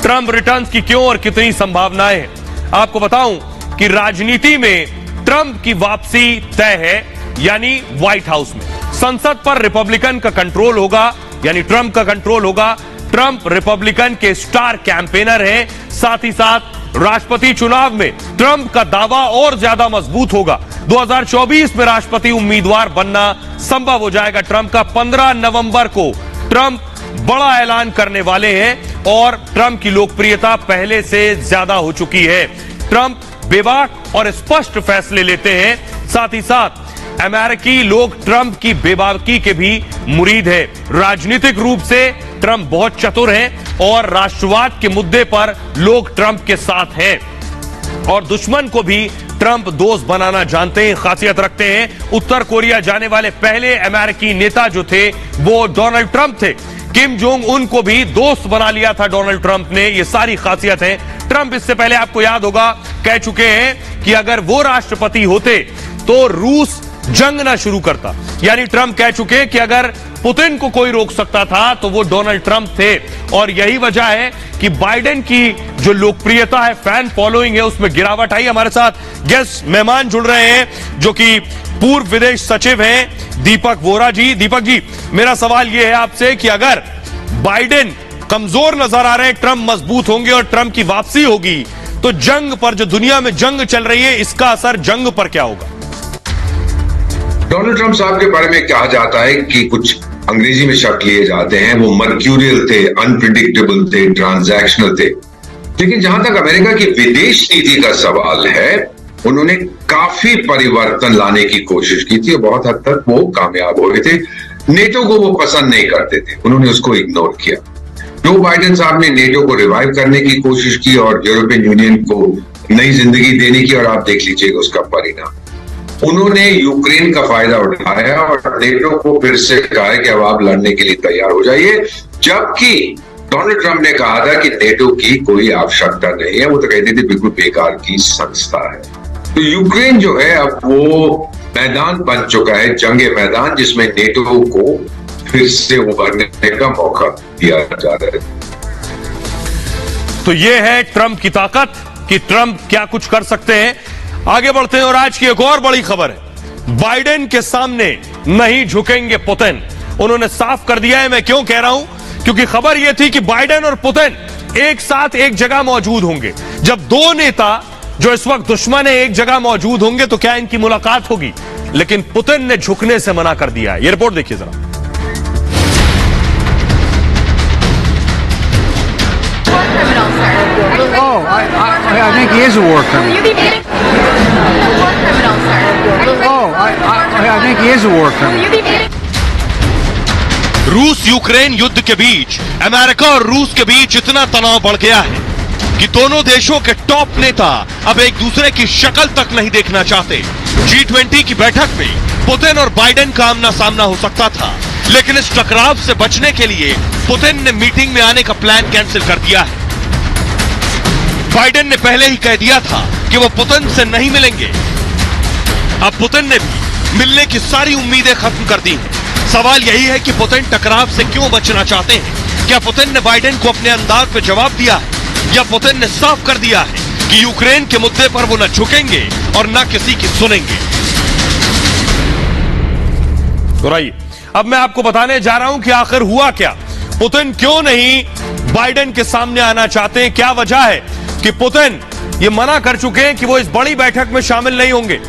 [SPEAKER 1] ट्रंप रिटर्न की क्यों और कितनी संभावनाएं हैं। आपको बताऊं कि राजनीति में ट्रंप की वापसी तय है, यानी व्हाइट हाउस में। संसद पर रिपब्लिकन का कंट्रोल होगा, यानी ट्रंप का कंट्रोल होगा। ट्रंप रिपब्लिकन के स्टार कैंपेनर हैं। साथ ही साथ राष्ट्रपति चुनाव में ट्रंप का दावा और ज्यादा मजबूत होगा। 2024 में राष्ट्रपति उम्मीदवार बनना संभव हो जाएगा ट्रंप का। 15 नवंबर को ट्रंप बड़ा ऐलान करने वाले हैं और ट्रंप की लोकप्रियता पहले से ज्यादा हो चुकी है। ट्रंप बेबाक और स्पष्ट फैसले लेते हैं। साथ ही साथ अमेरिकी लोग ट्रंप की बेबाकी के भी मुरीद है। राजनीतिक रूप से ट्रंप बहुत चतुर हैं और राष्ट्रवाद के मुद्दे पर लोग ट्रंप के साथ हैं और दुश्मन को भी ट्रंप दोस्त बनाना जानते हैं, खासियत रखते हैं। उत्तर कोरिया जाने वाले पहले अमेरिकी नेता जो थे वो डोनाल्ड ट्रंप थे। किम जोंग उन को भी दोस्त बना लिया था डोनाल्ड ट्रंप ने। ये सारी खासियत है। ट्रंप इससे पहले आपको याद होगा कह चुके हैं कि अगर वो राष्ट्रपति होते तो रूस जंग ना शुरू करता। यानी ट्रंप कह चुके हैं कि अगर पुतिन को कोई रोक सकता था तो वो डोनाल्ड ट्रंप थे। और यही वजह है कि बाइडेन की जो लोकप्रियता है, फैन फॉलोइंग है, उसमें गिरावट आई। हमारे साथ गेस्ट मेहमान जुड़ रहे हैं जो कि पूर्व विदेश सचिव हैं दीपक वोरा जी। दीपक जी, मेरा सवाल यह है आपसे कि अगर बाइडेन कमजोर नजर आ रहे हैं, ट्रंप मजबूत होंगे और ट्रंप की वापसी होगी, तो जंग पर, जो दुनिया में जंग चल रही है, इसका असर जंग पर क्या होगा?
[SPEAKER 16] डोनाल्ड ट्रंप साहब के बारे में कहा जाता है कि कुछ अंग्रेजी में शब्द लिए जाते हैं, वो मर्क्यूरियल थे, अनप्रिडिक्टेबल थे, ट्रांजैक्शनल थे। लेकिन जहां तक अमेरिका की विदेश नीति का सवाल है, उन्होंने काफी परिवर्तन लाने की कोशिश की थी और बहुत हद तक वो कामयाब हुए थे। नेटो को वो पसंद नहीं करते थे, उन्होंने उसको इग्नोर किया। जो बाइडेन साहब ने नेटो को रिवाइव करने की कोशिश की और यूरोपियन यूनियन को नई जिंदगी देने की, और आप देख लीजिएगा उसका परिणाम। उन्होंने यूक्रेन का फायदा उठाया और नेटो को फिर से कहा है कि अब आप लड़ने के लिए तैयार हो जाइए, जबकि डोनाल्ड ट्रंप ने कहा था कि नेटो की कोई आवश्यकता नहीं है। वो तो कहते थे बिल्कुल बेकार की संस्था है। तो यूक्रेन जो है अब वो मैदान बन चुका है, जंगे मैदान, जिसमें नेटो को फिर से उभरने का मौका दिया जा रहा है।
[SPEAKER 1] तो ये है ट्रंप की ताकत कि ट्रंप क्या कुछ कर सकते हैं। आगे बढ़ते हैं और आज की एक और बड़ी खबर है, बाइडेन के सामने नहीं झुकेंगे पुतिन। उन्होंने साफ कर दिया है। मैं क्यों कह रहा हूं? क्योंकि खबर यह थी कि बाइडेन और पुतिन एक साथ एक जगह मौजूद होंगे। जब दो नेता जो इस वक्त दुश्मन है एक जगह मौजूद होंगे तो क्या इनकी मुलाकात होगी? लेकिन पुतिन ने झुकने से मना कर दिया है। यह रिपोर्ट देखिए जरा।
[SPEAKER 17] I think he is a war criminal. Oh, I think he is a war criminal.
[SPEAKER 13] रूस यूक्रेन युद्ध के बीच अमेरिका और रूस के बीच इतना तनाव बढ़ गया है कि दोनों देशों के टॉप नेता अब एक दूसरे की शक्ल तक नहीं देखना चाहते। G20 की बैठक में पुतिन और बाइडेन का आमना सामना हो सकता था, लेकिन इस टकराव से बचने के लिए पुतिन ने मीटिंग में आने का प्लान कैंसिल कर दिया है। बाइडेन ने पहले ही कह दिया था कि वो पुतिन से नहीं मिलेंगे। अब पुतिन ने भी मिलने की सारी उम्मीदें खत्म कर दी हैं। सवाल यही है कि पुतिन टकराव से क्यों बचना चाहते हैं? क्या पुतिन ने बाइडेन को अपने अंदाज पे जवाब दिया है, या पुतिन ने साफ कर दिया है कि यूक्रेन के मुद्दे पर वो न झुकेंगे और न किसी की सुनेंगे?
[SPEAKER 1] तो रही अब मैं आपको बताने जा रहा हूं कि आखिर हुआ क्या। पुतिन क्यों नहीं बाइडेन के सामने आना चाहते हैं? क्या वजह है कि पुतिन ये मना कर चुके हैं कि वो इस बड़ी बैठक में शामिल नहीं होंगे?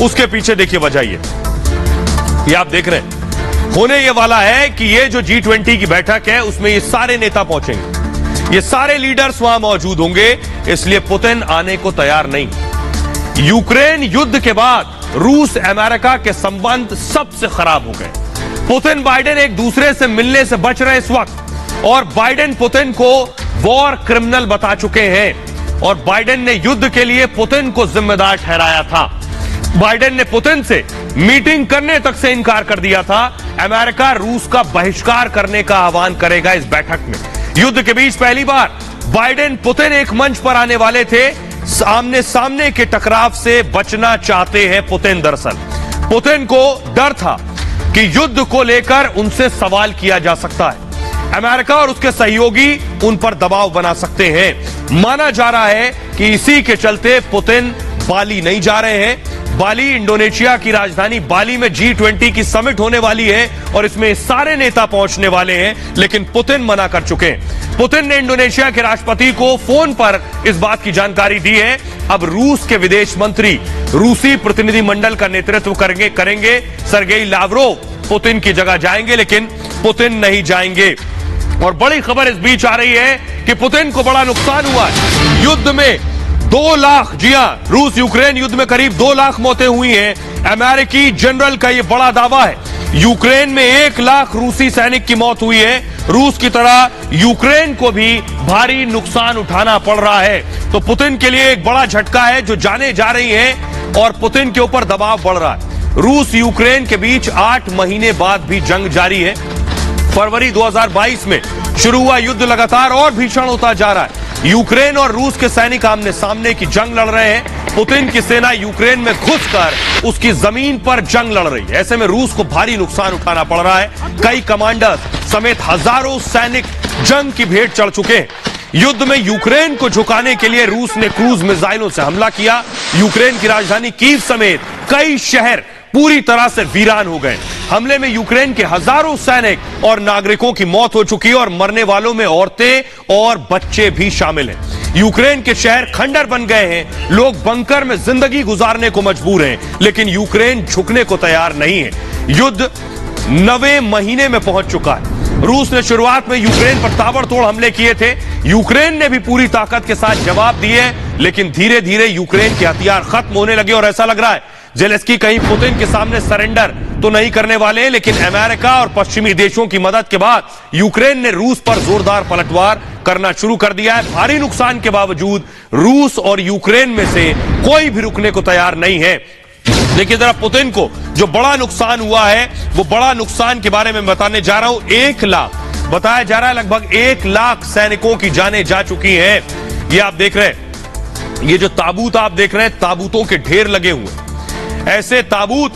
[SPEAKER 1] उसके पीछे देखिए वजह ये आप देख रहे हैं। होने ये वाला है कि ये जो G20 की बैठक है उसमें ये सारे नेता पहुंचेंगे, ये सारे लीडर्स वहां मौजूद होंगे, इसलिए पुतिन आने को तैयार नहीं। यूक्रेन युद्ध के बाद रूस अमेरिका के संबंध सबसे खराब हो गए। पुतिन बाइडेन एक दूसरे से मिलने से बच रहे इस वक्त, और बाइडेन पुतिन को वॉर क्रिमिनल बता चुके हैं, और बाइडेन ने युद्ध के लिए पुतिन को जिम्मेदार ठहराया था। बाइडेन ने पुतिन से मीटिंग करने तक से इनकार कर दिया था। अमेरिका रूस का बहिष्कार करने का आह्वान करेगा इस बैठक में। युद्ध के बीच पहली बार बाइडेन पुतिन एक मंच पर आने वाले थे। आमने सामने के टकराव से बचना चाहते हैं पुतिन। दरअसल पुतिन को डर था कि युद्ध को लेकर उनसे सवाल किया जा सकता है। अमेरिका और उसके सहयोगी उन पर दबाव बना सकते हैं। माना जा रहा है कि इसी के चलते पुतिन बाली नहीं जा रहे हैं। बाली, इंडोनेशिया की राजधानी बाली में G20 की समिट होने वाली है और इसमें सारे नेता पहुंचने वाले हैं, लेकिन पुतिन मना कर चुके हैं। पुतिन ने इंडोनेशिया के राष्ट्रपति को फोन पर इस बात की जानकारी दी है। अब रूस के विदेश मंत्री रूसी प्रतिनिधिमंडल का नेतृत्व करेंगे। सर्गेई लावरोव पुतिन की जगह जाएंगे, लेकिन पुतिन नहीं जाएंगे। और बड़ी खबर इस बीच आ रही है कि पुतिन को बड़ा नुकसान हुआ है युद्ध में। 2 लाख, जी हां, रूस यूक्रेन युद्ध में करीब 2 लाख मौतें हुई हैं। अमेरिकी जनरल का यह बड़ा दावा है। यूक्रेन में 1 लाख रूसी सैनिक की मौत हुई है। रूस की तरह यूक्रेन को भी भारी नुकसान उठाना पड़ रहा है। तो पुतिन के लिए एक बड़ा झटका है जो जाने जा रही है, और पुतिन के ऊपर दबाव बढ़ रहा है। रूस यूक्रेन के बीच 8 महीने बाद भी जंग जारी है। फरवरी 2022 में शुरू हुआ युद्ध लगातार और भीषण होता जा रहा है। यूक्रेन और रूस के सैनिक आमने सामने की जंग लड़ रहे हैं। पुतिन की सेना यूक्रेन में घुसकर उसकी जमीन पर जंग लड़ रही है। ऐसे में रूस को भारी नुकसान उठाना पड़ रहा है। कई कमांडर्स समेत हजारों सैनिक जंग की भेंट चढ़ चुके हैं। युद्ध में यूक्रेन को झुकाने के लिए रूस ने क्रूज मिसाइलों से हमला किया। यूक्रेन की राजधानी कीव समेत कई शहर पूरी तरह से वीरान हो गए। हमले में यूक्रेन के हजारों सैनिक और नागरिकों की मौत हो चुकी है, और मरने वालों में औरतें और बच्चे भी शामिल हैं। यूक्रेन के शहर खंडर बन गए हैं। लोग बंकर में जिंदगी गुजारने को मजबूर हैं, लेकिन यूक्रेन झुकने को तैयार नहीं है। युद्ध 9वें महीने में पहुंच चुका है। रूस ने शुरुआत में यूक्रेन पर ताबड़तोड़ हमले किए थे। यूक्रेन ने भी पूरी ताकत के साथ जवाब दिए, लेकिन धीरे धीरे यूक्रेन के हथियार खत्म होने लगे, और ऐसा लग रहा है जेलेंस्की कहीं पुतिन के सामने सरेंडर तो नहीं करने वाले हैं। लेकिन अमेरिका और पश्चिमी देशों की मदद के बाद यूक्रेन ने रूस पर जोरदार पलटवार करना शुरू कर दिया है। भारी नुकसान के बावजूद रूस और यूक्रेन में से कोई भी रुकने को तैयार नहीं है। देखिए जरा पुतिन को जो बड़ा नुकसान हुआ है, वो बड़ा नुकसान के बारे में बताने जा रहा हूं। 1 लाख बताया जा रहा है, लगभग 1 लाख सैनिकों की जानें जा चुकी हैं। ये आप देख रहे हैं, ये जो ताबूत आप देख रहे हैं, ताबूतों के ढेर लगे हुए। ऐसे ताबूत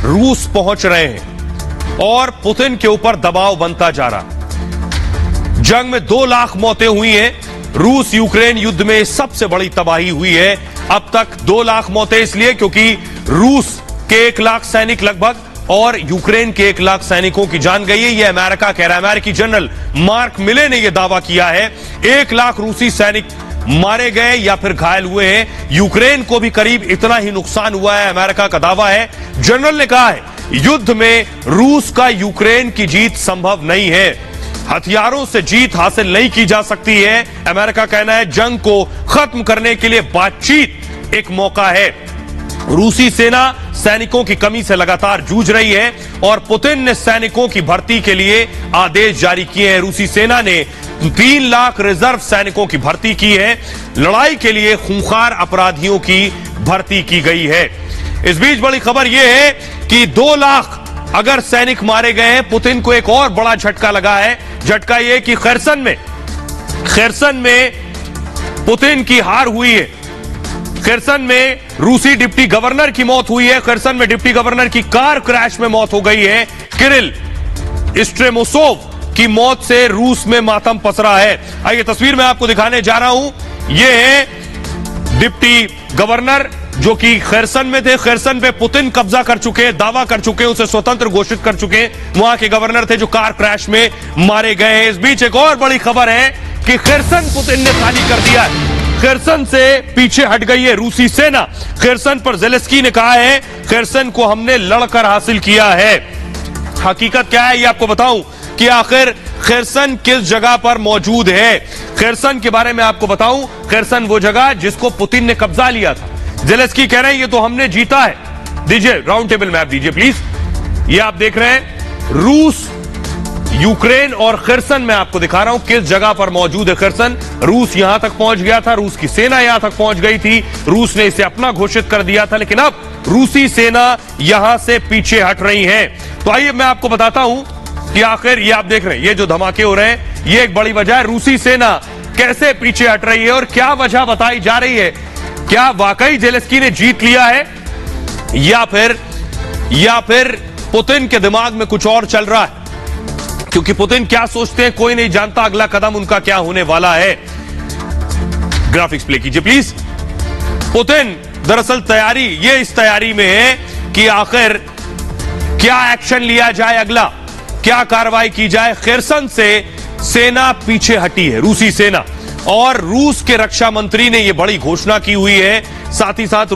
[SPEAKER 1] रूस पहुंच रहे हैं और पुतिन के ऊपर दबाव बनता जा रहा। जंग में 2 लाख मौतें हुई हैं। रूस यूक्रेन युद्ध में सबसे बड़ी तबाही हुई है अब तक। 2 लाख मौतें इसलिए क्योंकि रूस के 1 लाख सैनिक लगभग, और यूक्रेन के 1 लाख सैनिकों की जान गई है। यह अमेरिका कह रहा है। अमेरिकी जनरल मार्क मिले ने यह दावा किया है। 1 लाख रूसी सैनिक मारे गए या फिर घायल हुए हैं। यूक्रेन को भी करीब इतना ही नुकसान हुआ है, अमेरिका का दावा है। जनरल ने कहा है युद्ध में रूस का यूक्रेन की जीत संभव नहीं है। हथियारों से जीत हासिल नहीं की जा सकती है। अमेरिका कहना है जंग को खत्म करने के लिए बातचीत एक मौका है। रूसी सेना सैनिकों की कमी से लगातार जूझ रही है और पुतिन ने सैनिकों की भर्ती के लिए आदेश जारी किए हैं। रूसी सेना ने 3 लाख रिजर्व सैनिकों की भर्ती की है। लड़ाई के लिए खूंखार अपराधियों की भर्ती की गई है। इस बीच बड़ी खबर यह है कि 2 लाख अगर सैनिक मारे गए हैं। पुतिन को एक और बड़ा झटका लगा है। झटका यह कि खैरसन में पुतिन की हार हुई है। खैरसन में रूसी डिप्टी गवर्नर की मौत हुई है। खैरसन में डिप्टी गवर्नर की कार क्रैश में मौत हो गई है। किरिल स्ट्रेमोसोव की मौत से रूस में मातम पसरा है। आइए तस्वीर में आपको दिखाने जा रहा हूं। यह है डिप्टी गवर्नर जो कि खैरसन में थे। खैरसन पे पुतिन कब्जा कर चुके हैं, दावा कर चुके हैं, उसे स्वतंत्र घोषित कर चुके हैं। वहां के गवर्नर थे जो कार क्रैश में मारे गए हैं। इस बीच एक और बड़ी खबर है कि खैरसन पुतिन ने खाली कर दिया है। खैरसन से पीछे हट गई है रूसी सेना। खैरसन पर ज़ेलेंस्की ने कहा है खैरसन को हमने लड़कर हासिल किया है। हकीकत क्या है ये आपको बताऊं कि आखिर खैरसन किस जगह पर मौजूद है। खैरसन के बारे में आपको बताऊं, खैरसन वो जगह जिसको पुतिन ने कब्जा लिया था। ज़ेलेंस्की कह रहे हैं ये तो हमने जीता है। दीजिए राउंड टेबल मैप दीजिए प्लीज। ये आप देख रहे हैं रूस, यूक्रेन और खैरसन में आपको दिखा रहा हूं किस जगह पर मौजूद है खैरसन। रूस यहां तक पहुंच गया था, रूस की सेना यहां तक पहुंच गई थी, रूस ने इसे अपना घोषित कर दिया था, लेकिन अब रूसी सेना यहां से पीछे हट रही है। तो आइए मैं आपको बताता हूं कि आखिर ये आप देख रहे हैं ये जो धमाके हो रहे हैं ये एक बड़ी वजह है। रूसी सेना कैसे पीछे हट रही है और क्या वजह बताई जा रही है। क्या वाकई ज़ेलेंस्की ने जीत लिया है या फिर पुतिन के दिमाग में कुछ और चल रहा है। क्योंकि पुतिन क्या सोचते हैं कोई नहीं जानता, अगला कदम उनका क्या होने वाला है। ग्राफिक्स प्ले कीजिए प्लीज। पुतिन दरअसल इस तैयारी में है कि आखिर क्या एक्शन लिया जाए, अगला क्या कार्रवाई की जाए। खैरसन से सेना पीछे हटी है, रूसी सेना, और रूस के रक्षा मंत्री ने यह बड़ी घोषणा की हुई है। साथ ही साथ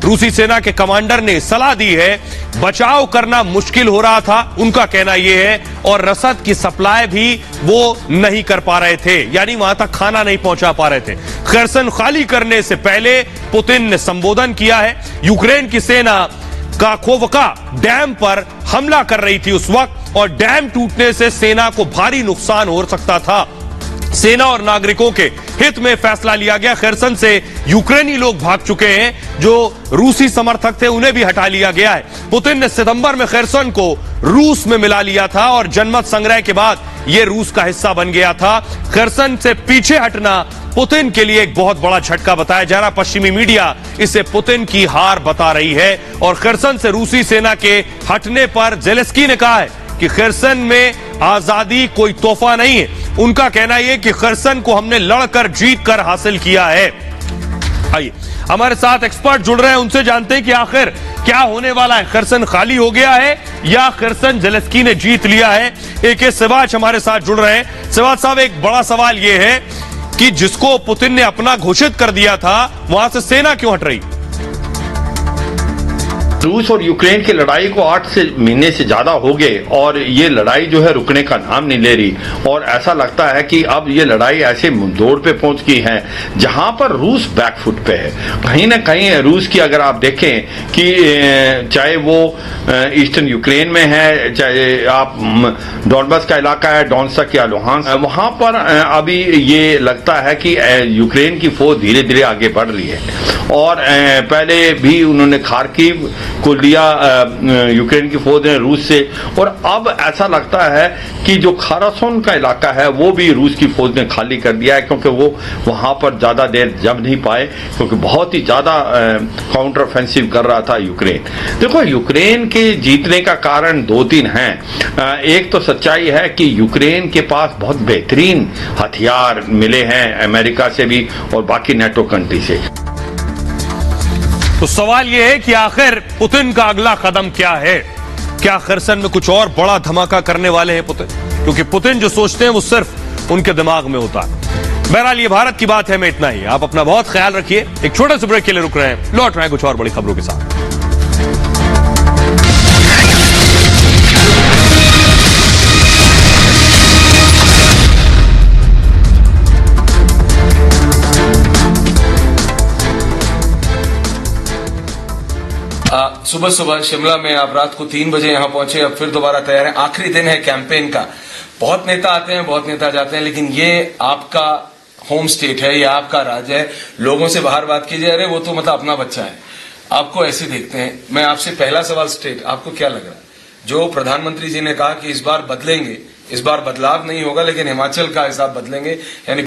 [SPEAKER 1] रूसी सेना के कमांडर ने सलाह दी है। बचाव करना मुश्किल हो रहा था उनका कहना यह है, और रसद की सप्लाई भी वो नहीं कर पा रहे थे, यानी वहां तक खाना नहीं पहुंचा पा रहे थे। खैरसन खाली करने से पहले पुतिन ने संबोधन किया है। यूक्रेन की सेना काखोवका डैम पर हमला कर रही थी उस वक्त, और डैम टूटने से सेना को भारी नुकसान हो सकता था। सेना और नागरिकों के हित में फैसला लिया गया। खैरसन से यूक्रेनी लोग भाग चुके हैं, जो रूसी समर्थक थे उन्हें भी हटा लिया गया है। पुतिन ने सितंबर में खैरसन को रूस में मिला लिया था और जनमत संग्रह के बाद यह रूस का हिस्सा बन गया था। खैरसन से पीछे हटना पुतिन के लिए एक बहुत बड़ा झटका बताया जा रहा। पश्चिमी मीडिया इसे पुतिन की हार बता रही है, और खैरसन से रूसी सेना के हटने पर ज़ेलेंस्की ने कहा है कि खैरसन में आजादी कोई तोहफा नहीं है। उनका कहना यह कि खैरसन को हमने लड़कर जीतकर हासिल किया है। आइए हमारे साथ एक्सपर्ट जुड़ रहे हैं, उनसे जानते हैं कि आखिर क्या होने वाला है। खैरसन खाली हो गया है या खैरसन ज़ेलेंस्की ने जीत लिया है। AK सिवाच हमारे साथ जुड़ रहे हैं। सिवाच साहब, एक बड़ा सवाल यह है कि जिसको पुतिन ने अपना घोषित कर दिया था वहां से सेना क्यों हट रही।
[SPEAKER 14] रूस और यूक्रेन की लड़ाई को 8 महीने से ज्यादा हो गए और ये लड़ाई जो है रुकने का नाम नहीं ले रही, और ऐसा लगता है कि अब ये लड़ाई ऐसे दौर पे पहुंच गई है जहां पर रूस बैकफुट पे है। कहीं ना कहीं रूस की अगर आप देखें कि चाहे वो ईस्टर्न यूक्रेन में है, चाहे आप डॉनबस का इलाका है, डॉन्सक या लुहांस्क, वहां पर अभी ये लगता है कि यूक्रेन की फौज धीरे धीरे आगे बढ़ रही है। और पहले भी उन्होंने खार्किव को लिया यूक्रेन की फौज ने रूस से, और अब ऐसा लगता है कि जो खरासन का इलाका है वो भी रूस की फौज ने खाली कर दिया है, क्योंकि वो वहां पर ज्यादा देर जम नहीं पाए, क्योंकि बहुत ही ज्यादा काउंटर ऑफेंसिव कर रहा था यूक्रेन। देखो, यूक्रेन के जीतने का कारण 2-3 हैं। एक तो सच्चाई है कि यूक्रेन के पास बहुत बेहतरीन हथियार मिले हैं अमेरिका से भी और बाकी नेटो कंट्री से।
[SPEAKER 1] तो सवाल यह है कि आखिर पुतिन का अगला कदम क्या है। क्या खैरसन में कुछ और बड़ा धमाका करने वाले हैं पुतिन, क्योंकि पुतिन जो सोचते हैं वो सिर्फ उनके दिमाग में होता है। बहरहाल ये भारत की बात है, मैं इतना ही। आप अपना बहुत ख्याल रखिए। एक छोटे से ब्रेक के लिए रुक रहे हैं, लौट रहे हैं कुछ और बड़ी खबरों के साथ।
[SPEAKER 18] सुबह सुबह शिमला में, आप रात को 3 बजे यहाँ पहुंचे, अब फिर दोबारा तैयार हैं। आखिरी दिन है कैंपेन का। बहुत नेता आते हैं, बहुत नेता जाते हैं, लेकिन ये आपका होम स्टेट है, ये आपका राज्य है। लोगों से बाहर बात कीजिए, अरे वो तो मतलब अपना बच्चा है, आपको ऐसे देखते हैं। मैं आपसे पहला सवाल स्ट्रेट, आपको क्या लग रहा है? जो प्रधानमंत्री जी ने कहा कि इस बार बदलेंगे, इस बार बदलाव नहीं होगा, लेकिन हिमाचल का हिसाब बदलेंगे, यानी